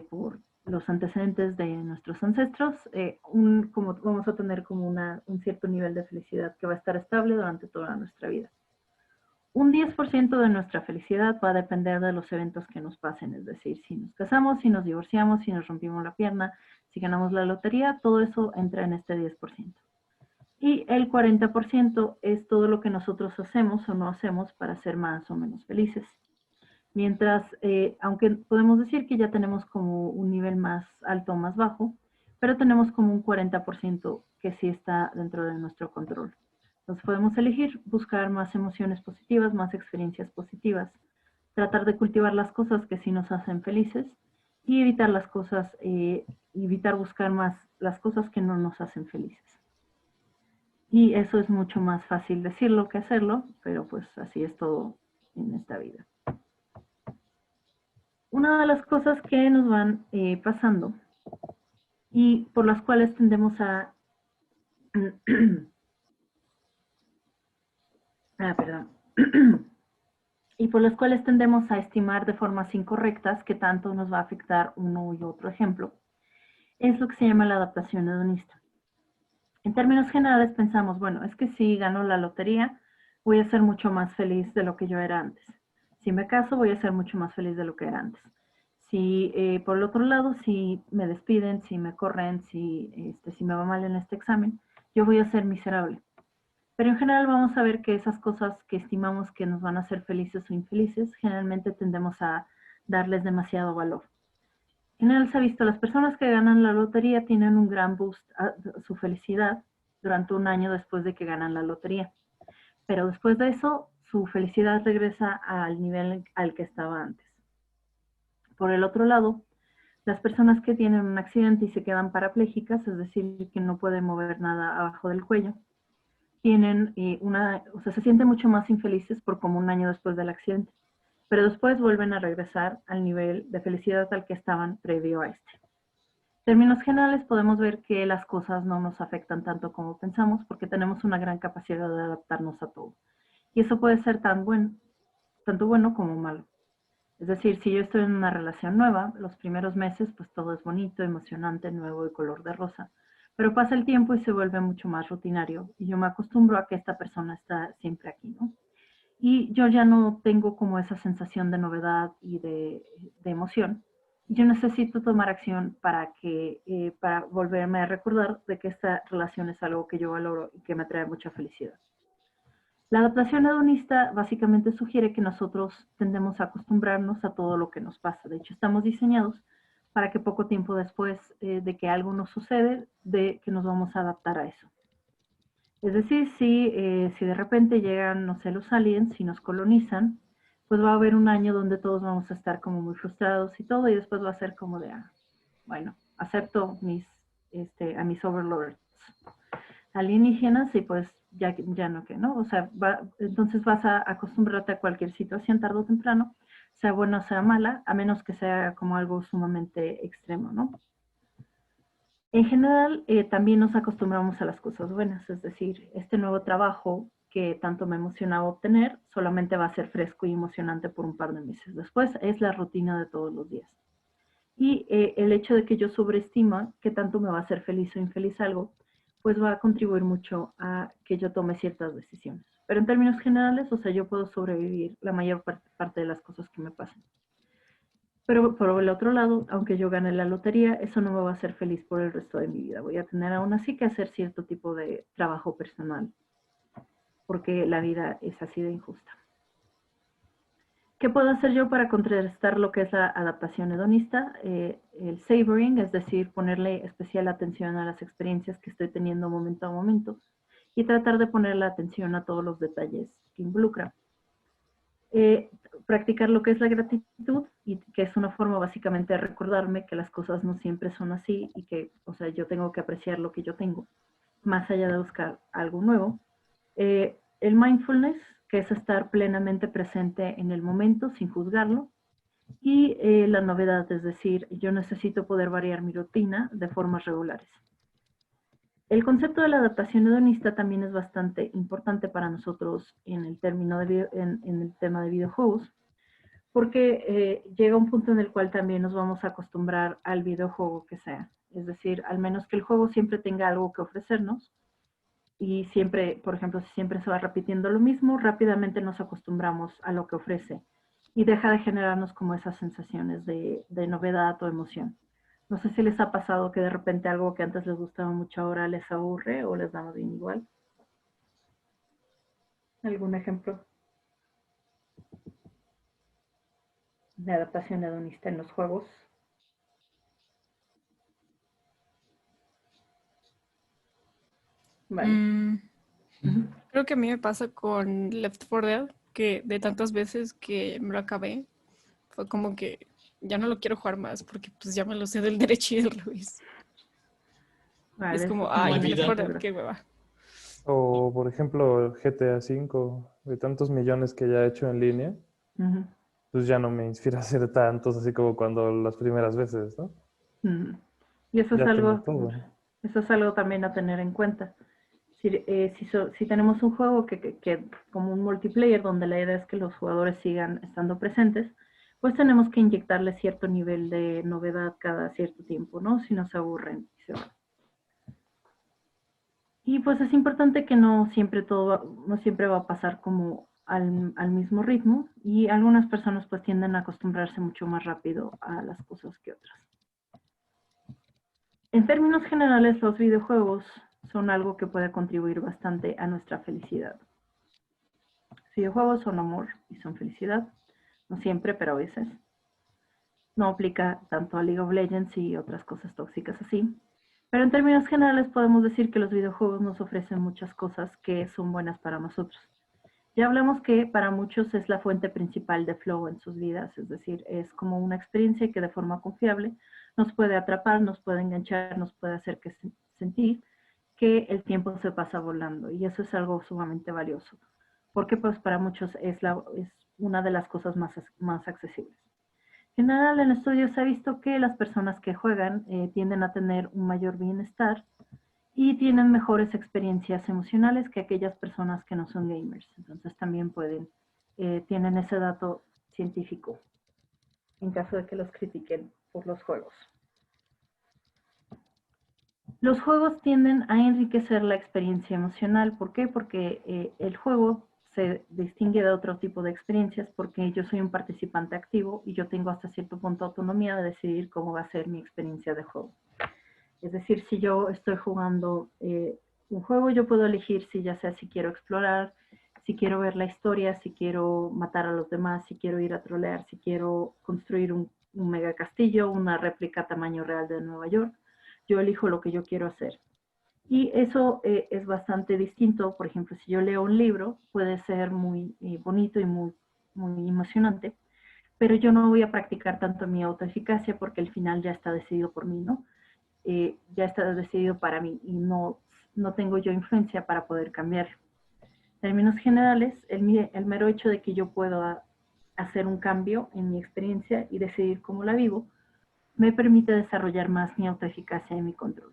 por los antecedentes de nuestros ancestros, como vamos a tener como un cierto nivel de felicidad que va a estar estable durante toda nuestra vida. Un 10% de nuestra felicidad va a depender de los eventos que nos pasen, es decir, si nos casamos, si nos divorciamos, si nos rompimos la pierna, si ganamos la lotería, todo eso entra en este 10%. Y el 40% es todo lo que nosotros hacemos o no hacemos para ser más o menos felices. Mientras, aunque podemos decir que ya tenemos como un nivel más alto o más bajo, pero tenemos como un 40% que sí está dentro de nuestro control. Entonces podemos elegir buscar más emociones positivas, más experiencias positivas, tratar de cultivar las cosas que sí nos hacen felices y evitar las cosas, evitar buscar más las cosas que no nos hacen felices. Y eso es mucho más fácil decirlo que hacerlo, pero pues así es todo en esta vida. Una de las cosas que nos van pasando y por las cuales tendemos a... perdón. Y por las cuales tendemos a estimar de formas incorrectas que tanto nos va a afectar uno y otro ejemplo, es lo que se llama la adaptación hedonista. En términos generales pensamos, bueno, es que si gano la lotería, voy a ser mucho más feliz de lo que yo era antes. Si me caso, voy a ser mucho más feliz de lo que era antes. Si, por el otro lado, si me despiden, si me corren, si me va mal en este examen, yo voy a ser miserable. Pero en general vamos a ver que esas cosas que estimamos que nos van a hacer felices o infelices, generalmente tendemos a darles demasiado valor. En general se ha visto, las personas que ganan la lotería tienen un gran boost a su felicidad durante un año después de que ganan la lotería. Pero después de eso, su felicidad regresa al nivel al que estaba antes. Por el otro lado, las personas que tienen un accidente y se quedan parapléjicas, es decir, que no pueden mover nada abajo del cuello, tienen se sienten mucho más infelices por como un año después del accidente, pero después vuelven a regresar al nivel de felicidad al que estaban previo a este. En términos generales podemos ver que las cosas no nos afectan tanto como pensamos porque tenemos una gran capacidad de adaptarnos a todo. Y eso puede ser tanto bueno como malo. Es decir, si yo estoy en una relación nueva, los primeros meses pues todo es bonito, emocionante, nuevo y color de rosa. Pero pasa el tiempo y se vuelve mucho más rutinario y yo me acostumbro a que esta persona está siempre aquí, ¿no? Y yo ya no tengo como esa sensación de novedad y de emoción. Yo necesito tomar acción para volverme a recordar de que esta relación es algo que yo valoro y que me trae mucha felicidad. La adaptación hedonista básicamente sugiere que nosotros tendemos a acostumbrarnos a todo lo que nos pasa. De hecho, estamos diseñados para que poco tiempo después de que algo nos sucede, de que nos vamos a adaptar a eso. Es decir, si de repente llegan, no sé, los aliens y nos colonizan, pues va a haber un año donde todos vamos a estar como muy frustrados y todo, y después va a ser como de, bueno, acepto a mis overlords alienígenas y pues ya no que, ¿no? O sea, entonces vas a acostumbrarte a cualquier situación tarde o temprano, sea buena o sea mala, a menos que sea como algo sumamente extremo, ¿no? En general, también nos acostumbramos a las cosas buenas, es decir, este nuevo trabajo que tanto me emocionaba obtener, solamente va a ser fresco y emocionante por un par de meses. Después es la rutina de todos los días. Y el hecho de que yo sobreestima qué tanto me va a hacer feliz o infeliz algo, pues va a contribuir mucho a que yo tome ciertas decisiones. Pero en términos generales, o sea, yo puedo sobrevivir la mayor parte de las cosas que me pasan. Pero por el otro lado, aunque yo gane la lotería, eso no me va a hacer feliz por el resto de mi vida. Voy a tener aún así que hacer cierto tipo de trabajo personal, porque la vida es así de injusta. ¿Qué puedo hacer yo para contrarrestar lo que es la adaptación hedonista? El savoring, es decir, ponerle especial atención a las experiencias que estoy teniendo momento a momento y tratar de ponerle atención a todos los detalles que involucra. Practicar lo que es la gratitud, y que es una forma básicamente de recordarme que las cosas no siempre son así y que, o sea, yo tengo que apreciar lo que yo tengo, más allá de buscar algo nuevo. El mindfulness, que es estar plenamente presente en el momento sin juzgarlo, y la novedad, es decir, yo necesito poder variar mi rutina de formas regulares. El concepto de la adaptación hedonista también es bastante importante para nosotros en el tema de videojuegos, porque llega un punto en el cual también nos vamos a acostumbrar al videojuego que sea. Es decir, al menos que el juego siempre tenga algo que ofrecernos, y siempre, por ejemplo, si siempre se va repitiendo lo mismo, rápidamente nos acostumbramos a lo que ofrece y deja de generarnos como esas sensaciones de novedad o emoción. No sé si les ha pasado que de repente algo que antes les gustaba mucho ahora les aburre o les da más bien igual. ¿Algún ejemplo de adaptación hedonista en los juegos? Vale. Creo que a mí me pasa con Left 4 Dead, que de tantas veces que me lo acabé, fue como que ya no lo quiero jugar más porque pues ya me lo sé del derecho y del revés. Vale, es como, eso es ay, buena Left 4 Dead, postura. qué hueva. O, por ejemplo, GTA V, de tantos millones que ya he hecho en línea, pues ya no me inspira a hacer tantos así como cuando las primeras veces, ¿no? Y eso es Ya tengo algo, todo. eso es algo también a tener en cuenta. Si tenemos un juego que como un multiplayer donde la idea es que los jugadores sigan estando presentes, pues tenemos que inyectarle cierto nivel de novedad cada cierto tiempo, ¿no? Si no se aburren y se van. Y pues es importante que no siempre va a pasar como al mismo ritmo, y algunas personas pues tienden a acostumbrarse mucho más rápido a las cosas que otras. En términos generales, los videojuegos son algo que puede contribuir bastante a nuestra felicidad. Los videojuegos son amor y son felicidad. No siempre, pero a veces. No aplica tanto a League of Legends y otras cosas tóxicas así. Pero en términos generales podemos decir que los videojuegos nos ofrecen muchas cosas que son buenas para nosotros. Ya hablamos que para muchos es la fuente principal de flow en sus vidas, es decir, es como una experiencia que de forma confiable nos puede atrapar, nos puede enganchar, nos puede hacer sentir que el tiempo se pasa volando, y eso es algo sumamente valioso, porque pues para muchos es una de las cosas más accesibles. En general, en estudios se ha visto que las personas que juegan tienden a tener un mayor bienestar y tienen mejores experiencias emocionales que aquellas personas que no son gamers. Entonces también tienen ese dato científico en caso de que los critiquen por los juegos. Los juegos tienden a enriquecer la experiencia emocional. ¿Por qué? Porque el juego se distingue de otro tipo de experiencias porque yo soy un participante activo y yo tengo hasta cierto punto autonomía de decidir cómo va a ser mi experiencia de juego. Es decir, si yo estoy jugando un juego, yo puedo elegir si ya sea si quiero explorar, si quiero ver la historia, si quiero matar a los demás, si quiero ir a trolear, si quiero construir un mega castillo, una réplica tamaño real de Nueva York. Yo elijo lo que yo quiero hacer. Y eso es bastante distinto. Por ejemplo, si yo leo un libro, puede ser muy bonito y muy emocionante, pero yo no voy a practicar tanto mi autoeficacia porque el final ya está decidido por mí, ¿no? Ya está decidido para mí y no tengo yo influencia para poder cambiarlo. En términos generales, el mero hecho de que yo pueda hacer un cambio en mi experiencia y decidir cómo la vivo, me permite desarrollar más mi autoeficacia y mi control.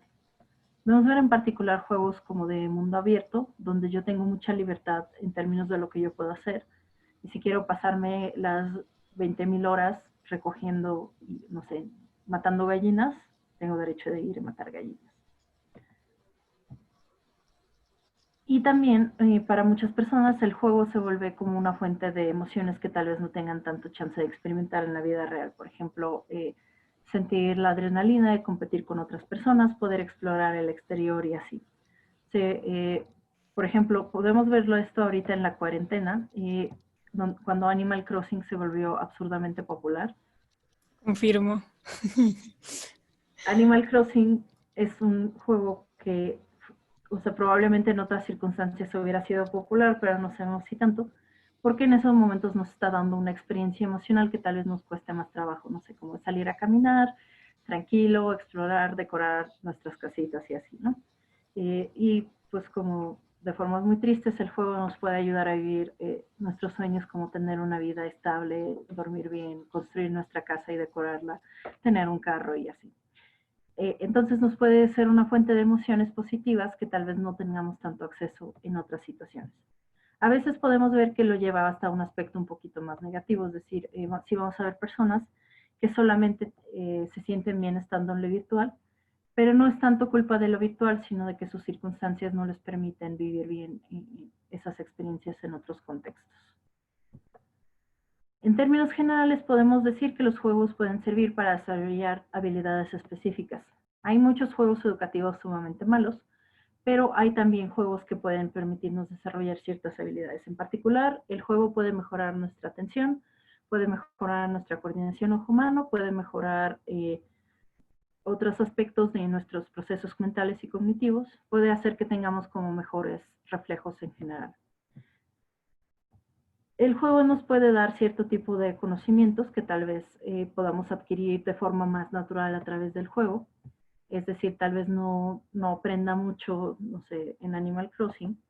Vamos a ver en particular juegos como de mundo abierto, donde yo tengo mucha libertad en términos de lo que yo puedo hacer. Y si quiero pasarme las 20.000 horas recogiendo, no sé, matando gallinas, tengo derecho de ir a matar gallinas. Y también para muchas personas el juego se vuelve como una fuente de emociones que tal vez no tengan tanto chance de experimentar en la vida real. Por ejemplo, sentir la adrenalina de competir con otras personas, poder explorar el exterior y así. Por ejemplo, podemos verlo esto ahorita en la cuarentena, cuando Animal Crossing se volvió absurdamente popular. Confirmo. Animal Crossing es un juego que, o sea, probablemente en otras circunstancias hubiera sido popular, pero no sabemos si tanto, porque en esos momentos nos está dando una experiencia emocional que tal vez nos cueste más trabajo, no sé, como salir a caminar, tranquilo, explorar, decorar nuestras casitas y así, ¿no? Y pues como de formas muy tristes, el juego nos puede ayudar a vivir nuestros sueños, como tener una vida estable, dormir bien, construir nuestra casa y decorarla, tener un carro y así. Entonces nos puede ser una fuente de emociones positivas que tal vez no tengamos tanto acceso en otras situaciones. A veces podemos ver que lo lleva hasta un aspecto un poquito más negativo, es decir, si vamos a ver personas que solamente se sienten bien estando en lo virtual, pero no es tanto culpa de lo virtual, sino de que sus circunstancias no les permiten vivir bien esas experiencias en otros contextos. En términos generales, podemos decir que los juegos pueden servir para desarrollar habilidades específicas. Hay muchos juegos educativos sumamente malos, pero hay también juegos que pueden permitirnos desarrollar ciertas habilidades. En particular, el juego puede mejorar nuestra atención, puede mejorar nuestra coordinación ojo-mano, puede mejorar otros aspectos de nuestros procesos mentales y cognitivos, puede hacer que tengamos como mejores reflejos en general. El juego nos puede dar cierto tipo de conocimientos que tal vez podamos adquirir de forma más natural a través del juego. Es decir, tal vez no aprenda mucho, no sé, en Animal Crossing,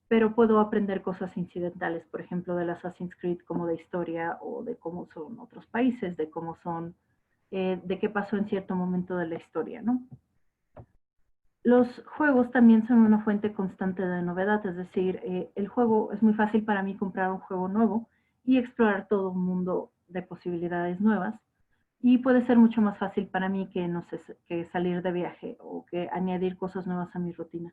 pero puedo aprender cosas incidentales, por ejemplo, del Assassin's Creed, como de historia o de cómo son otros países, de cómo son, de qué pasó en cierto momento de la historia, ¿no? Los juegos también son una fuente constante de novedad, es decir, el juego es muy fácil para mí comprar un juego nuevo y explorar todo un mundo de posibilidades nuevas. Y puede ser mucho más fácil para mí que, no sé, que salir de viaje o que añadir cosas nuevas a mi rutina.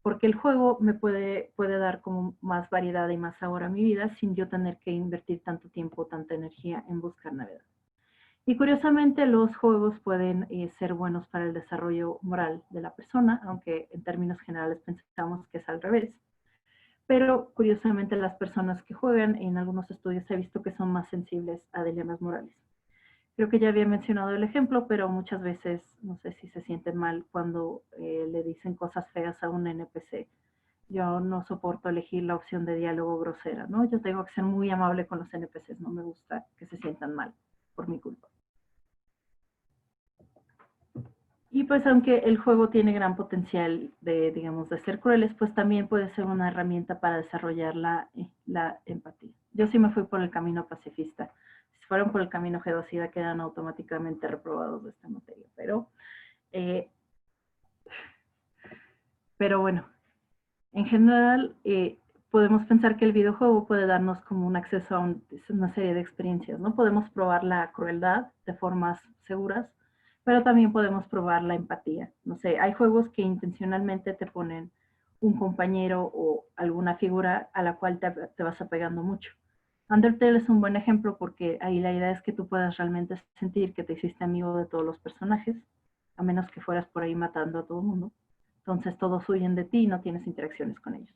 Porque el juego me puede dar como más variedad y más sabor a mi vida sin yo tener que invertir tanto tiempo o tanta energía en buscar novedad. Y curiosamente los juegos pueden ser buenos para el desarrollo moral de la persona, aunque en términos generales pensamos que es al revés. Pero curiosamente las personas que juegan en algunos estudios se ha visto que son más sensibles a dilemas morales. Creo que ya había mencionado el ejemplo, pero muchas veces, no sé si se sienten mal cuando le dicen cosas feas a un NPC. Yo no soporto elegir la opción de diálogo grosera, ¿no? Yo tengo que ser muy amable con los NPCs, no me gusta que se sientan mal por mi culpa. Y pues aunque el juego tiene gran potencial de, digamos, de ser crueles, pues también puede ser una herramienta para desarrollar la empatía. Yo sí me fui por el camino pacifista. Si fueron por el camino genocida, quedan automáticamente reprobados de esta materia. Pero bueno, en general podemos pensar que el videojuego puede darnos como un acceso a una serie de experiencias, ¿no? Podemos probar la crueldad de formas seguras, pero también podemos probar la empatía. No sé, hay juegos que intencionalmente te ponen un compañero o alguna figura a la cual te vas apegando mucho. Undertale es un buen ejemplo porque ahí la idea es que tú puedas realmente sentir que te hiciste amigo de todos los personajes, a menos que fueras por ahí matando a todo el mundo. Entonces todos huyen de ti y no tienes interacciones con ellos.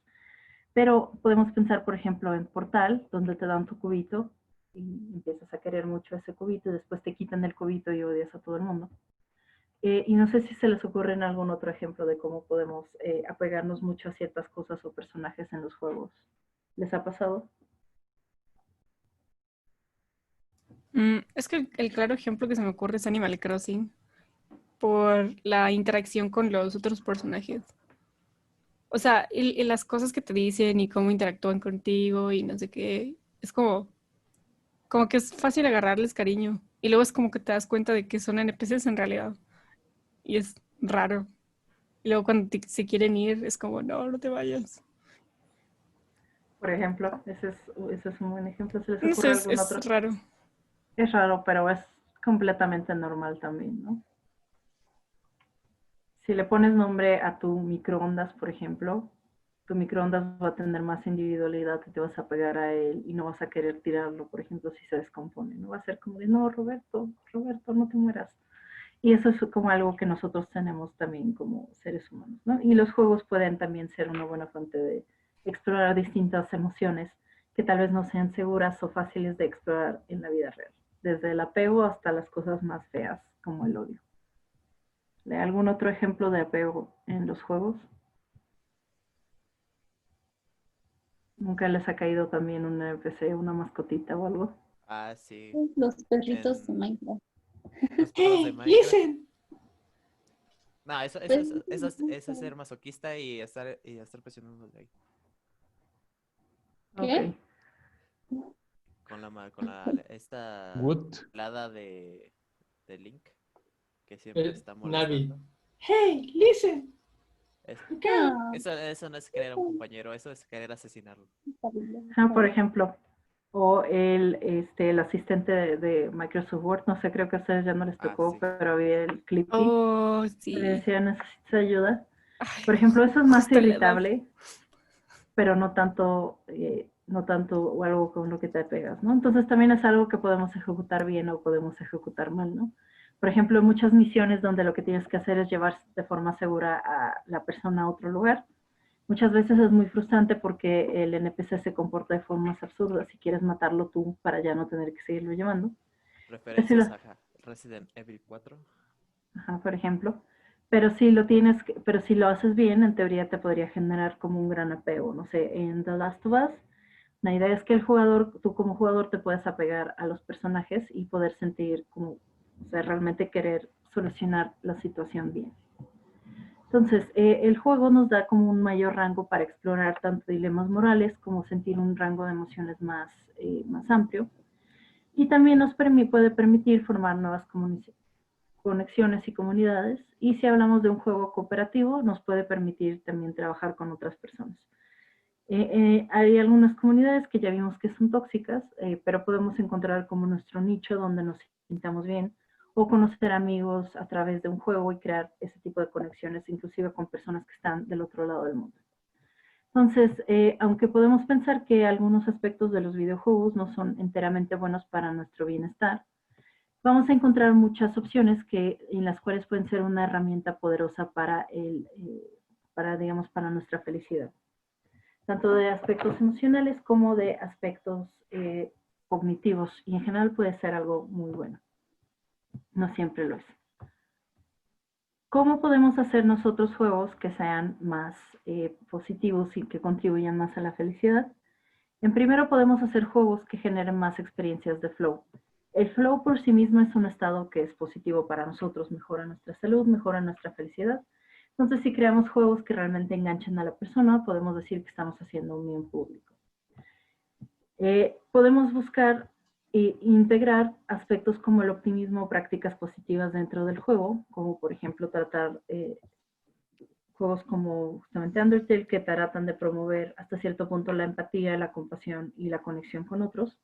Pero podemos pensar, por ejemplo, en Portal, donde te dan tu cubito y empiezas a querer mucho ese cubito y después te quitan el cubito y odias a todo el mundo. Y no sé si se les ocurre en algún otro ejemplo de cómo podemos apegarnos mucho a ciertas cosas o personajes en los juegos. ¿Les ha pasado? Es que el claro ejemplo que se me ocurre es Animal Crossing, por la interacción con los otros personajes. O sea, y las cosas que te dicen y cómo interactúan contigo y no sé qué, es como que es fácil agarrarles cariño. Y luego es como que te das cuenta de que son NPCs en realidad. Y es raro. Y luego cuando se quieren ir, es como, no, no te vayas. Por ejemplo, ese es un buen ejemplo. ¿Se les ocurre Es, algún es otro? raro. Es raro, pero es completamente normal también, ¿no? Si le pones nombre a tu microondas, por ejemplo, tu microondas va a tener más individualidad y te vas a pegar a él y no vas a querer tirarlo, por ejemplo, si se descompone. No va a ser como de, no, Roberto, no te mueras. Y eso es como algo que nosotros tenemos también como seres humanos, ¿no? Y los juegos pueden también ser una buena fuente de explorar distintas emociones que tal vez no sean seguras o fáciles de explorar en la vida real, desde el apego hasta las cosas más feas como el odio. ¿Algún otro ejemplo de apego en los juegos? ¿Nunca les ha caído también una NPC, una mascotita o algo? Ah, sí. Los perritos de En Minecraft. los perros de ¡Hey, Minecraft. listen! No, Pues, eso es ser masoquista y estar presionándole ahí. ¿qué? Ok. Esta What? helada de Link que siempre está Navi. molestando. Hey, listen. Es- Okay. Ah, eso no es querer a un compañero, eso es querer asesinarlo. Por ejemplo, o el asistente de Microsoft Word, no sé, creo que a ustedes ya no les Ah, tocó, sí. pero había el Clippy, Oh, le sí. decía, ¿necesitas ayuda? Ay, Por ejemplo, eso es más justo a la edad. irritable, pero no tanto o algo con lo que te pegas, ¿no? Entonces también es algo que podemos ejecutar bien o podemos ejecutar mal, ¿no? Por ejemplo, muchas misiones donde lo que tienes que hacer es llevar de forma segura a la persona a otro lugar. Muchas veces es muy frustrante porque el NPC se comporta de formas absurdas si quieres matarlo tú para ya no tener que seguirlo llevando. Pero si Referencias lo, a Resident Evil 4. ajá, por ejemplo. Pero si lo tienes, pero si lo haces bien, en teoría te podría generar como un gran apego. No sé, en The Last of Us, la idea es que el jugador, tú como jugador te puedes apegar a los personajes y poder sentir como, o sea, realmente querer solucionar la situación bien. Entonces, el juego nos da como un mayor rango para explorar tanto dilemas morales como sentir un rango de emociones más amplio. Y también nos puede permitir formar nuevas conexiones y comunidades. Y si hablamos de un juego cooperativo, nos puede permitir también trabajar con otras personas. Hay algunas comunidades que ya vimos que son tóxicas, pero podemos encontrar como nuestro nicho donde nos sintamos bien o conocer amigos a través de un juego y crear ese tipo de conexiones, inclusive con personas que están del otro lado del mundo. Entonces, aunque podemos pensar que algunos aspectos de los videojuegos no son enteramente buenos para nuestro bienestar, vamos a encontrar muchas opciones en las cuales pueden ser una herramienta poderosa digamos, para nuestra felicidad, tanto de aspectos emocionales como de aspectos cognitivos, y en general puede ser algo muy bueno. No siempre lo es. ¿Cómo podemos hacer nosotros juegos que sean más positivos y que contribuyan más a la felicidad? En primero podemos hacer juegos que generen más experiencias de flow. El flow por sí mismo es un estado que es positivo para nosotros, mejora nuestra salud, mejora nuestra felicidad. Entonces, si creamos juegos que realmente enganchen a la persona, podemos decir que estamos haciendo un bien público. Podemos buscar e integrar aspectos como el optimismo o prácticas positivas dentro del juego, como por ejemplo tratar juegos como justamente Undertale, que tratan de promover hasta cierto punto la empatía, la compasión y la conexión con otros.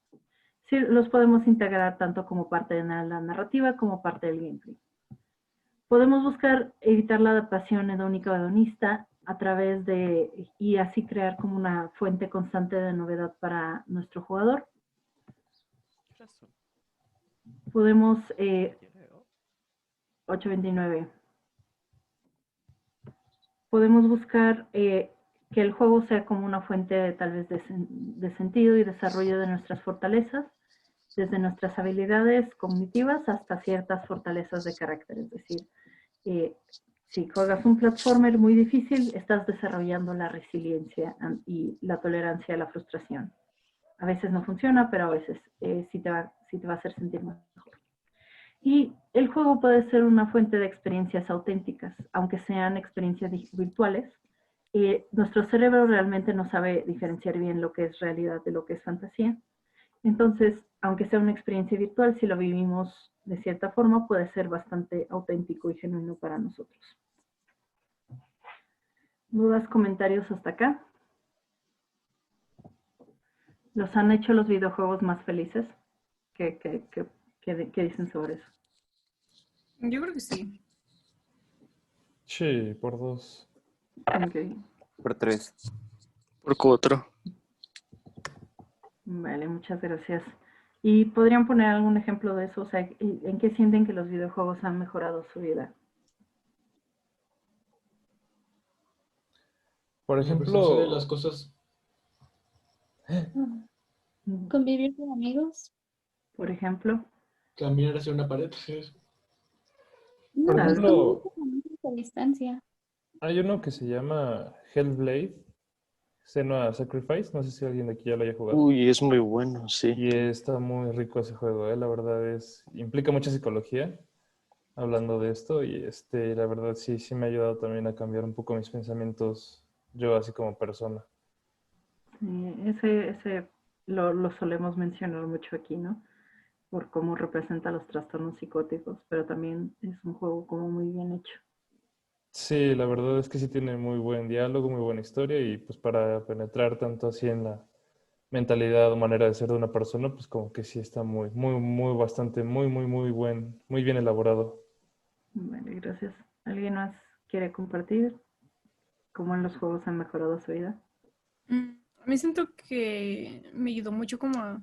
Sí, los podemos integrar tanto como parte de la narrativa como parte del gameplay. Podemos buscar evitar la adaptación hedónica o hedonista a través de, y así crear como una fuente constante de novedad para nuestro jugador. Podemos, 829. Podemos buscar que el juego sea como una fuente tal vez de sentido y desarrollo de nuestras fortalezas, desde nuestras habilidades cognitivas hasta ciertas fortalezas de carácter. Es decir, si juegas un platformer muy difícil, estás desarrollando la resiliencia y la tolerancia a la frustración. A veces no funciona, pero a veces sí te va a hacer sentir mejor. Y el juego puede ser una fuente de experiencias auténticas, aunque sean experiencias virtuales. Nuestro cerebro realmente no sabe diferenciar bien lo que es realidad de lo que es fantasía. Entonces, aunque sea una experiencia virtual, si lo vivimos de cierta forma, puede ser bastante auténtico y genuino para nosotros. ¿Dudas, comentarios hasta acá? ¿Los han hecho los videojuegos más felices? ¿Qué dicen sobre eso? Yo creo que sí. Sí, por 2. Okay. Por 3. Por 4. Vale, muchas gracias. ¿Y podrían poner algún ejemplo de eso? O sea, ¿en qué sienten que los videojuegos han mejorado su vida? Por La percepción de las ejemplo, cosas. Convivir con amigos. Por ejemplo. Caminar hacia una pared. No, por pues ejemplo, convivir con amigos a distancia. hay uno que se llama Hellblade, Senua Sacrifice. No sé si alguien de aquí ya lo haya jugado. Uy, es muy bueno, sí. Y está muy rico ese juego, la verdad implica mucha psicología hablando de esto y la verdad sí me ha ayudado también a cambiar un poco mis pensamientos yo así como persona. Ese lo solemos mencionar mucho aquí, ¿no? Por cómo representa los trastornos psicóticos, pero también es un juego como muy bien hecho. Sí, la verdad es que sí tiene muy buen diálogo, muy buena historia y pues para penetrar tanto así en la mentalidad o manera de ser de una persona, pues como que sí está bastante, muy bien elaborado. Vale, gracias. ¿Alguien más quiere compartir cómo los juegos han mejorado su vida? A mí siento que me ayudó mucho como a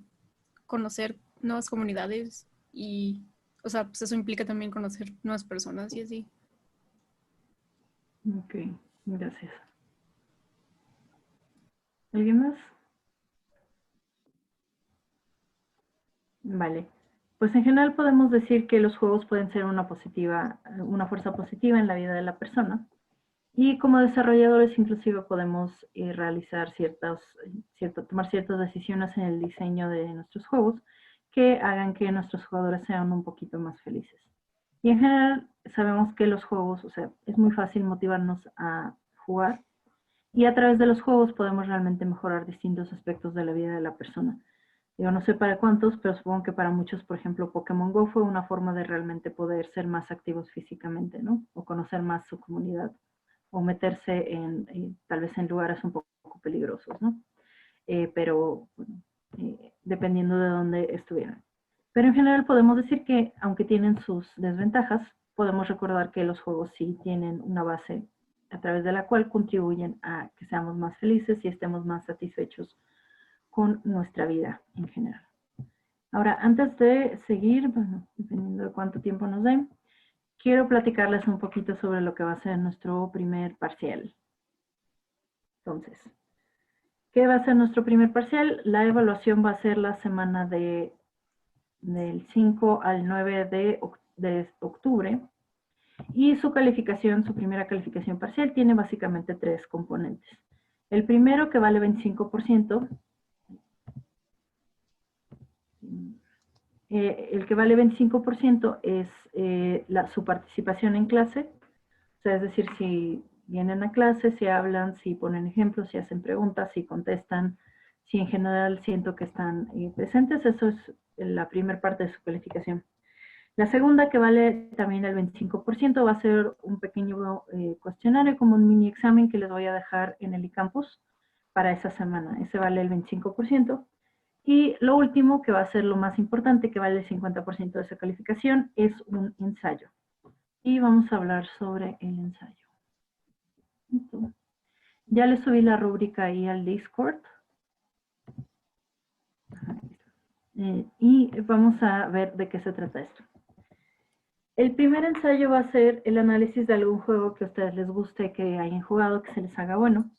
conocer nuevas comunidades y, o sea, pues eso implica también conocer nuevas personas y así. Ok, gracias. ¿Alguien más? Vale. Pues en general podemos decir que los juegos pueden ser una fuerza positiva en la vida de la persona. Y como desarrolladores inclusive podemos tomar ciertas decisiones en el diseño de nuestros juegos que hagan que nuestros jugadores sean un poquito más felices. Y en general sabemos que los juegos, o sea, es muy fácil motivarnos a jugar y a través de los juegos podemos realmente mejorar distintos aspectos de la vida de la persona. Yo no sé para cuántos, pero supongo que para muchos, por ejemplo, Pokémon Go fue una forma de realmente poder ser más activos físicamente, ¿no? O conocer más su comunidad, o meterse tal vez en lugares un poco peligrosos, ¿no? Pero bueno, dependiendo de dónde estuvieran. Pero en general podemos decir que, aunque tienen sus desventajas, podemos recordar que los juegos sí tienen una base a través de la cual contribuyen a que seamos más felices y estemos más satisfechos con nuestra vida en general. Ahora, antes de seguir, bueno, dependiendo de cuánto tiempo nos den, quiero platicarles un poquito sobre lo que va a ser nuestro primer parcial. Entonces, ¿qué va a ser nuestro primer parcial? La evaluación va a ser la semana del 5 al 9 de octubre. Y su primera calificación parcial, tiene básicamente 3 componentes. El primero, que vale 25%. El que vale 25% es su participación en clase. O sea, es decir, si vienen a clase, si hablan, si ponen ejemplos, si hacen preguntas, si contestan, si en general siento que están presentes, eso es la primera parte de su calificación. La segunda, que vale también el 25%, va a ser un pequeño cuestionario, como un mini examen que les voy a dejar en el eCampus para esa semana. Ese vale el 25%. Y lo último, que va a ser lo más importante, que vale el 50% de esa calificación, es un ensayo. Y vamos a hablar sobre el ensayo. Entonces, ya le subí la rúbrica ahí al Discord. Y vamos a ver de qué se trata esto. El primer ensayo va a ser el análisis de algún juego que a ustedes les guste, que hayan jugado, que se les haga bueno.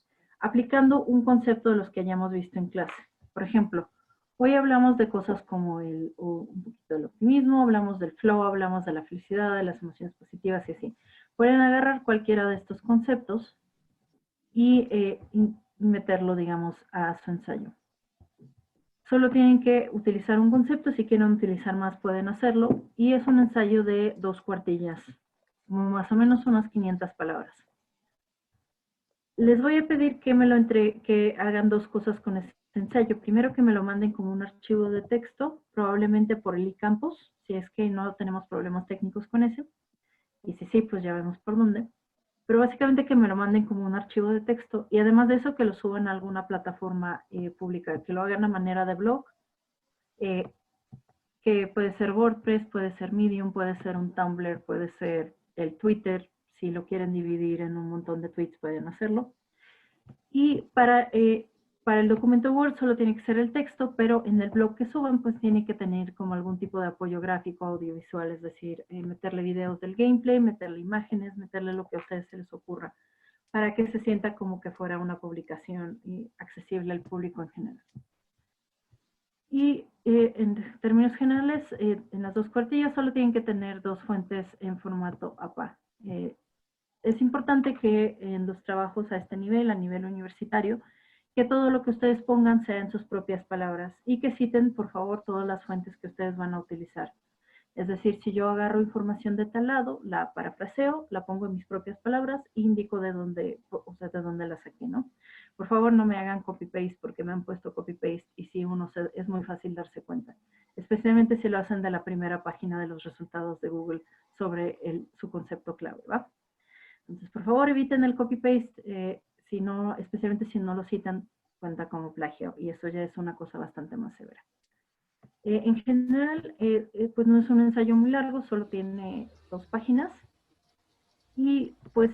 aplicando un concepto de los que hayamos visto en clase. Por ejemplo, hoy hablamos de cosas como un poquito del optimismo, hablamos del flow, hablamos de la felicidad, de las emociones positivas y así. Pueden agarrar cualquiera de estos conceptos y meterlo, digamos, a su ensayo. Solo tienen que utilizar un concepto, si quieren utilizar más pueden hacerlo, y es un ensayo de 2 cuartillas, más o menos unas 500 palabras. Les voy a pedir que hagan 2 cosas con este ensayo. Primero, que me lo manden como un archivo de texto, probablemente por el eCampus, si es que no tenemos problemas técnicos con ese, y si sí, pues ya vemos por dónde. Pero básicamente que me lo manden como un archivo de texto, y además de eso que lo suban a alguna plataforma pública, que lo hagan a manera de blog, que puede ser WordPress, puede ser Medium, puede ser un Tumblr, puede ser el Twitter. Si lo quieren dividir en un montón de tweets pueden hacerlo. Y para el documento Word solo tiene que ser el texto, pero en el blog que suban pues tiene que tener como algún tipo de apoyo gráfico, audiovisual, es decir, meterle videos del gameplay, meterle imágenes, meterle lo que a ustedes se les ocurra, para que se sienta como que fuera una publicación accesible al público en general. Y en términos generales, en las 2 cuartillas solo tienen que tener 2 fuentes en formato APA. Es importante que en los trabajos a este nivel, a nivel universitario, que todo lo que ustedes pongan sea en sus propias palabras y que citen, por favor, todas las fuentes que ustedes van a utilizar. Es decir, si yo agarro información de tal lado, la parafraseo, la pongo en mis propias palabras e indico de dónde la saqué, ¿no? Por favor, no me hagan copy-paste porque me han puesto copy-paste y si es muy fácil darse cuenta. Especialmente si lo hacen de la primera página de los resultados de Google sobre su concepto clave, ¿va? Entonces, por favor, eviten el copy-paste, especialmente si no lo citan, cuenta como plagio, y eso ya es una cosa bastante más severa. En general, pues no es un ensayo muy largo, solo tiene 2 páginas, y pues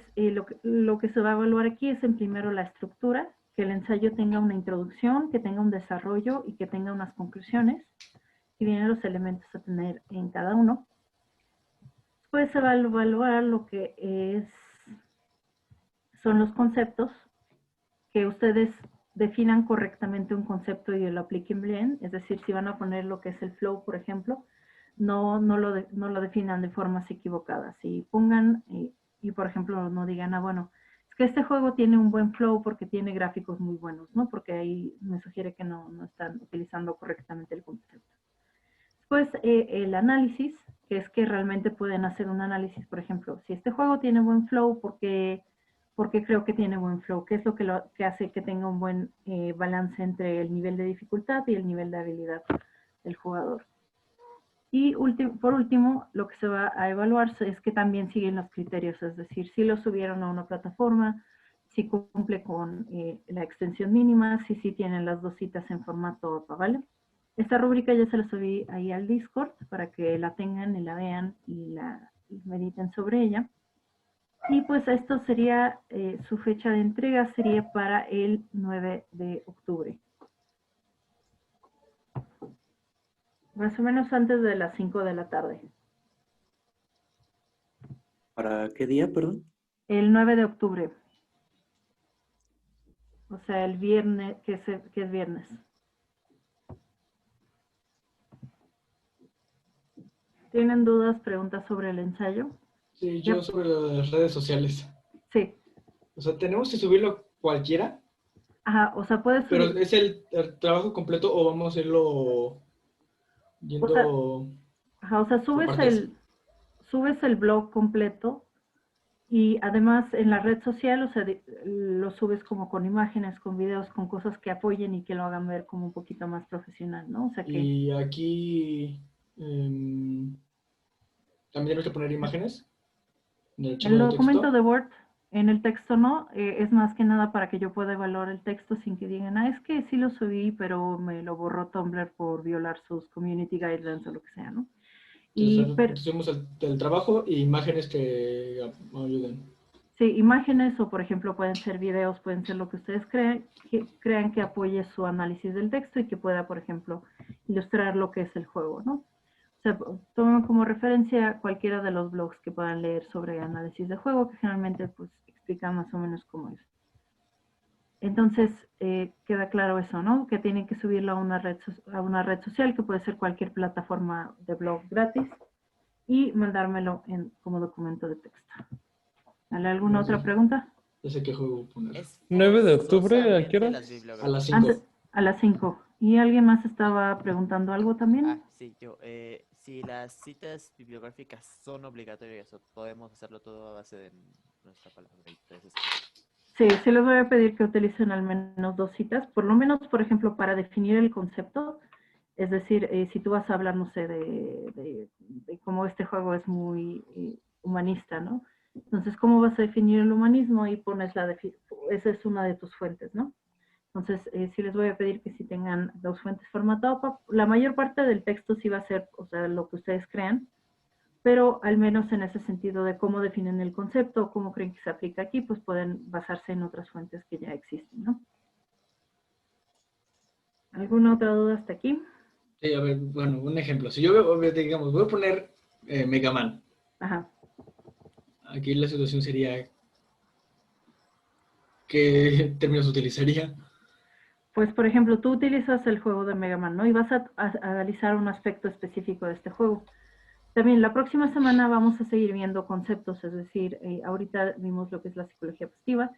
lo que se va a evaluar aquí es en primero la estructura, que el ensayo tenga una introducción, que tenga un desarrollo y que tenga unas conclusiones, y vienen los elementos a tener en cada uno. Después se va a evaluar lo que son los conceptos, que ustedes definan correctamente un concepto y lo apliquen bien. Es decir, si van a poner lo que es el flow, por ejemplo, no lo definan de formas equivocadas. Si pongan, y por ejemplo, no digan, bueno, es que este juego tiene un buen flow porque tiene gráficos muy buenos, ¿no? Porque ahí me sugiere que no están utilizando correctamente el concepto. Después, el análisis, que es que realmente pueden hacer un análisis, por ejemplo, si este juego tiene buen flow, porque creo que tiene buen flow, qué es lo que hace que tenga un buen balance entre el nivel de dificultad y el nivel de habilidad del jugador. Y por último, lo que se va a evaluar es que también siguen los criterios, es decir, si lo subieron a una plataforma, si cumple con la extensión mínima, si tienen las 2 citas en formato APA, ¿vale? Esta rúbrica ya se la subí ahí al Discord para que la tengan y la vean y mediten sobre ella. Y pues esto sería, su fecha de entrega sería para el 9 de octubre. Más o menos antes de las 5 de la tarde. ¿Para qué día, perdón? El 9 de octubre. O sea, el viernes, que es viernes. ¿Tienen dudas, preguntas sobre el ensayo? Sí, yo sobre las redes sociales. Sí. O sea, ¿tenemos que subirlo cualquiera? Ajá, o sea, puedes ¿Pero subir. es el trabajo completo o vamos a irlo yendo O sea, subes el blog completo y además en la red social, o sea, lo subes como con imágenes, con videos, con cosas que apoyen y que lo hagan ver como un poquito más profesional, ¿no? O sea que... Y aquí también tenemos que poner imágenes en el archivo El de documento texto. de Word, en el texto no, es más que nada para que yo pueda evaluar el texto sin que digan, es que sí lo subí, pero me lo borró Tumblr por violar sus community guidelines o lo que sea, ¿no? Entonces subimos el trabajo y imágenes que ayuden. Sí, imágenes o por ejemplo pueden ser videos, pueden ser lo que ustedes crean que apoye su análisis del texto y que pueda, por ejemplo, ilustrar lo que es el juego, ¿no? O sea, tomen como referencia cualquiera de los blogs que puedan leer sobre análisis de juego, que generalmente pues explican más o menos cómo es. Entonces, queda claro eso, ¿no? Que tienen que subirlo a una red social, que puede ser cualquier plataforma de blog gratis, y mandármelo como documento de texto. ¿Vale? ¿Alguna otra pregunta? Ya sé qué juego poner. Es 9 de octubre, ¿a forzosamente qué hora? las A bibliografías. las 5. A las 5. ¿Y alguien más estaba preguntando algo también? Ah, sí, yo. Si las citas bibliográficas son obligatorias o podemos hacerlo todo a base de nuestra palabra. Entonces, Sí, sí les voy a pedir que utilicen al menos 2 citas, por lo menos, por ejemplo, para definir el concepto. Es decir, si tú vas a hablar, no sé, de cómo este juego es muy humanista, ¿no? Entonces, ¿cómo vas a definir el humanismo? Y pones esa es una de tus fuentes, ¿no? Entonces, sí les voy a pedir que sí tengan 2 fuentes formatadas. La mayor parte del texto sí va a ser, o sea, lo que ustedes crean, pero al menos en ese sentido de cómo definen el concepto o cómo creen que se aplica aquí, pues pueden basarse en otras fuentes que ya existen, ¿no? ¿Alguna otra duda hasta aquí? Sí, a ver, bueno, un ejemplo. Si yo veo, digamos, voy a poner Mega Man. Ajá. Aquí la situación sería, ¿qué términos utilizaría? Pues, por ejemplo, tú utilizas el juego de Mega Man, ¿no? Y vas a analizar un aspecto específico de este juego. También la próxima semana vamos a seguir viendo conceptos, es decir, ahorita vimos lo que es la psicología positiva.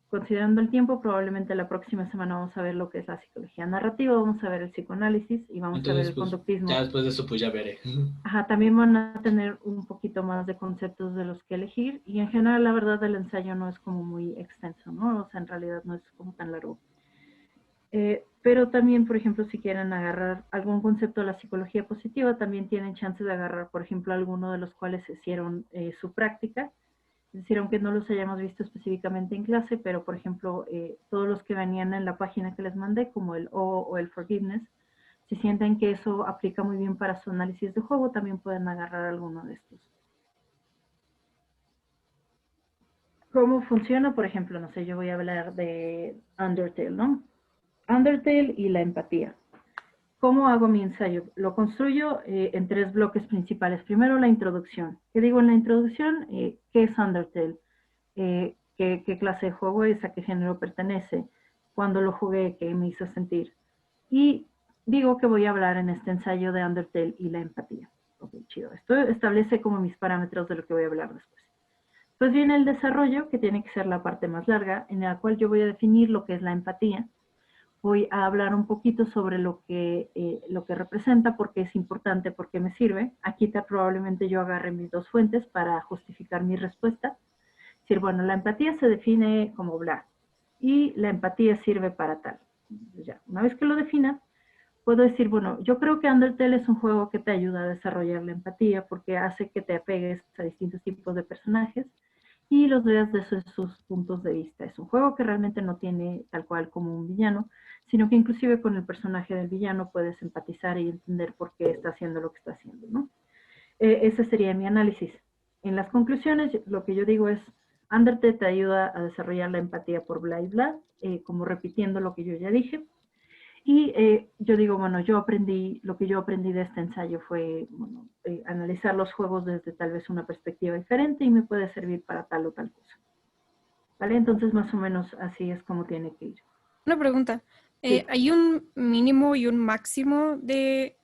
Considerando el tiempo, probablemente la próxima semana vamos a ver lo que es la psicología narrativa, vamos a ver el psicoanálisis y vamos a ver Entonces, el pues, conductismo. ya después de eso, pues ya veré. Ajá, también van a tener un poquito más de conceptos de los que elegir y en general la verdad el ensayo no es como muy extenso, ¿no? O sea, en realidad no es como tan largo. Pero también, por ejemplo, si quieren agarrar algún concepto de la psicología positiva, también tienen chance de agarrar, por ejemplo, alguno de los cuales hicieron su práctica. Es decir, aunque no los hayamos visto específicamente en clase, pero, por ejemplo, todos los que venían en la página que les mandé, como el o el forgiveness, si sienten que eso aplica muy bien para su análisis de juego, también pueden agarrar alguno de estos. ¿Cómo funciona? Por ejemplo, no sé, yo voy a hablar de Undertale, ¿no? Undertale y la empatía. ¿Cómo hago mi ensayo? Lo construyo en 3 bloques principales. Primero, la introducción. ¿Qué digo en la introducción? ¿Qué es Undertale? ¿Qué clase de juego es? ¿A qué género pertenece? ¿Cuándo lo jugué? ¿Qué me hizo sentir? Y digo que voy a hablar en este ensayo de Undertale y la empatía. Ok, chido. Esto establece como mis parámetros de lo que voy a hablar después. Pues viene el desarrollo, que tiene que ser la parte más larga, en la cual yo voy a definir lo que es la empatía. Voy a hablar un poquito sobre lo que representa, por qué es importante, por qué me sirve. Aquí probablemente yo agarre mis 2 fuentes para justificar mi respuesta. Es decir, bueno, la empatía se define como bla, y la empatía sirve para tal. Ya, una vez que lo defina, puedo decir, bueno, yo creo que Undertale es un juego que te ayuda a desarrollar la empatía porque hace que te apegues a distintos tipos de personajes y los veas desde sus puntos de vista. Es un juego que realmente no tiene tal cual como un villano, sino que inclusive con el personaje del villano puedes empatizar y entender por qué está haciendo lo que está haciendo, ¿no? Ese sería mi análisis. En las conclusiones, lo que yo digo es, Undertale te ayuda a desarrollar la empatía por bla y bla, como repitiendo lo que yo ya dije. Y yo digo, bueno, lo que yo aprendí de este ensayo fue, bueno, analizar los juegos desde tal vez una perspectiva diferente y me puede servir para tal o tal cosa. ¿Vale? Entonces, más o menos así es como tiene que ir. Una pregunta. Sí. ¿Hay un mínimo y un máximo de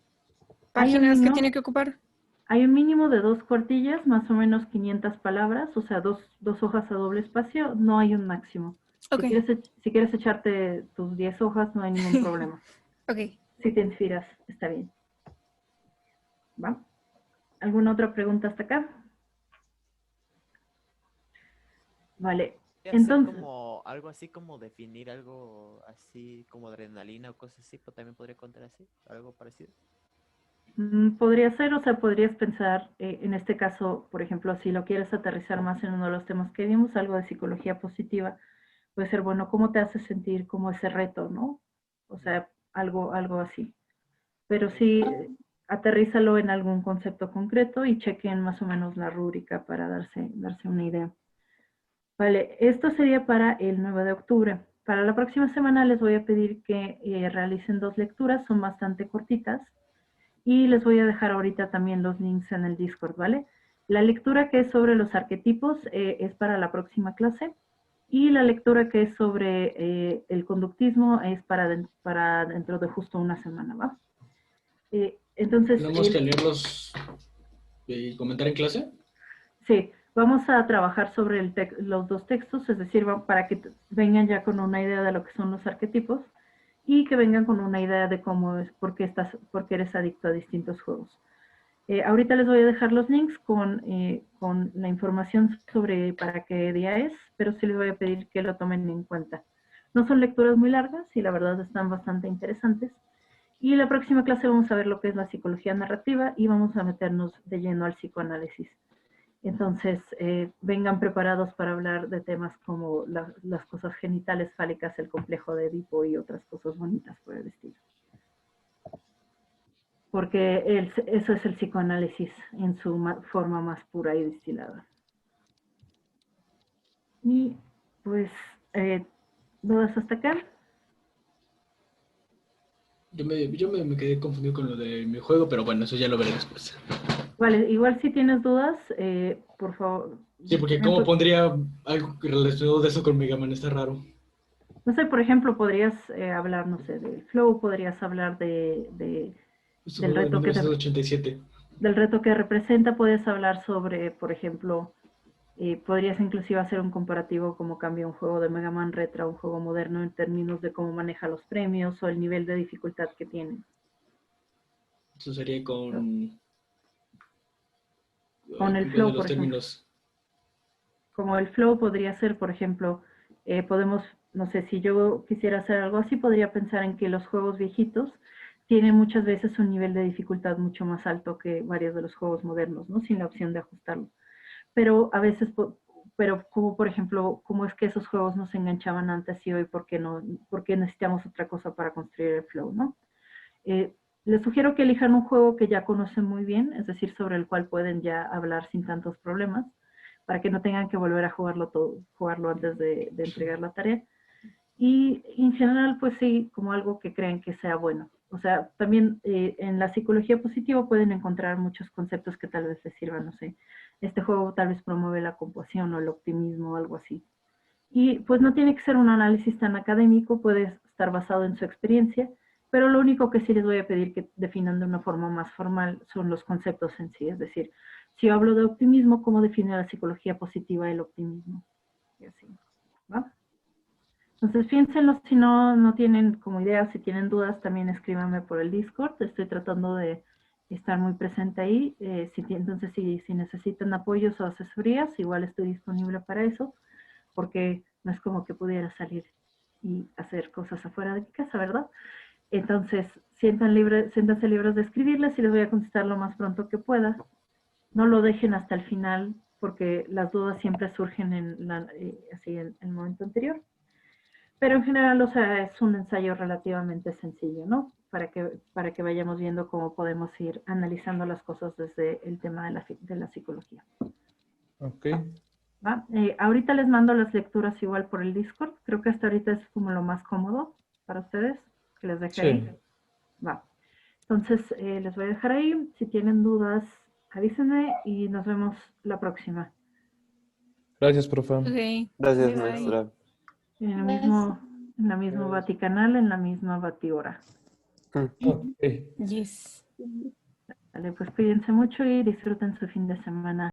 Hay un páginas que mínimo. tiene que ocupar? Hay un mínimo de 2 cuartillas, más o menos 500 palabras, o sea, dos hojas a doble espacio, no hay un máximo. Ok. Si quieres echarte tus 10 hojas, no hay ningún problema. Ok. Si te inspiras, está bien. ¿Va? ¿Alguna otra pregunta hasta acá? Vale. Entonces, como algo así como definir algo así como adrenalina o cosas así, pero también podría contar así, algo parecido. podría ser, o sea, podrías pensar, en este caso, por ejemplo, si lo quieres aterrizar más en uno de los temas que vimos, algo de psicología positiva, puede ser, bueno, ¿cómo te hace sentir como ese reto, no? O sea, algo así. Pero sí, aterrízalo en algún concepto concreto y chequen más o menos la rúbrica para darse una idea. Vale, esto sería para el 9 de octubre. Para la próxima semana les voy a pedir que realicen 2 lecturas, son bastante cortitas. Y les voy a dejar ahorita también los links en el Discord, ¿vale? La lectura que es sobre los arquetipos es para la próxima clase. Y la lectura que es sobre el conductismo es para dentro de justo una semana, ¿va? Entonces, ¿Tenemos que leerlos y comentar en clase? sí, vamos a trabajar sobre los dos textos, es decir, para que vengan ya con una idea de lo que son los arquetipos y que vengan con una idea de cómo es, por qué eres adicto a distintos juegos. Ahorita les voy a dejar los links con la información sobre para qué día es, pero sí les voy a pedir que lo tomen en cuenta. No son lecturas muy largas y la verdad están bastante interesantes. Y la próxima clase vamos a ver lo que es la psicología narrativa y vamos a meternos de lleno al psicoanálisis. Entonces, vengan preparados para hablar de temas como las cosas genitales fálicas, el complejo de Edipo y otras cosas bonitas por el estilo. Porque eso es el psicoanálisis en su forma más pura y destilada. Y pues, ¿dudas hasta acá? Yo me quedé confundido con lo de mi juego, pero bueno, eso ya lo veré después. Vale, igual si tienes dudas, por favor. Sí, porque ¿cómo pondría algo relacionado de eso con Mega Man? Está raro. No sé, por ejemplo, podrías hablar, no sé, del flow, podrías hablar del reto del reto que representa, puedes hablar sobre, por ejemplo, podrías inclusive hacer un comparativo cómo cambia un juego de Mega Man Retro a un juego moderno en términos de cómo maneja los premios o el nivel de dificultad que tiene. Eso sería con el flow, por ejemplo. Como el flow podría ser, por ejemplo, podemos, no sé, si yo quisiera hacer algo así, podría pensar en que los juegos viejitos tienen muchas veces un nivel de dificultad mucho más alto que varios de los juegos modernos, ¿no? Sin la opción de ajustarlo. Pero a veces, pero como por ejemplo, cómo es que esos juegos nos enganchaban antes y hoy, ¿por qué necesitamos otra cosa para construir el flow, ¿no? Les sugiero que elijan un juego que ya conocen muy bien, es decir, sobre el cual pueden ya hablar sin tantos problemas, para que no tengan que volver a jugarlo antes de entregar la tarea. Y en general, pues sí, como algo que creen que sea bueno. O sea, también en la psicología positiva pueden encontrar muchos conceptos que tal vez les sirvan, no sé. Este juego tal vez promueve la compasión o el optimismo o algo así. Y pues no tiene que ser un análisis tan académico, puede estar basado en su experiencia, pero lo único que sí les voy a pedir que definan de una forma más formal son los conceptos en sí. Es decir, si yo hablo de optimismo, ¿cómo define la psicología positiva el optimismo? Y así, ¿va? Entonces, piénsenlo, si no tienen como idea, si tienen dudas, también escríbanme por el Discord. Estoy tratando de estar muy presente ahí. Entonces, si necesitan apoyos o asesorías, igual estoy disponible para eso, porque no es como que pudiera salir y hacer cosas afuera de mi casa, ¿verdad? Entonces, siéntanse libres de escribirles y les voy a contestar lo más pronto que pueda. No lo dejen hasta el final, porque las dudas siempre surgen así en el momento anterior. Pero en general, o sea, es un ensayo relativamente sencillo, ¿no? Para que vayamos viendo cómo podemos ir analizando las cosas desde el tema de la psicología. Ok. ¿Va? Ahorita les mando las lecturas igual por el Discord. Creo que hasta ahorita es como lo más cómodo para ustedes, que les deje ahí. Va. Entonces, les voy a dejar ahí. Si tienen dudas, avísenme y nos vemos la próxima. Gracias, profe. Okay. Gracias, Bye, bye. maestra. En la misma Vaticanal, en la misma Batihora. Yes. Vale, pues cuídense mucho y disfruten su fin de semana.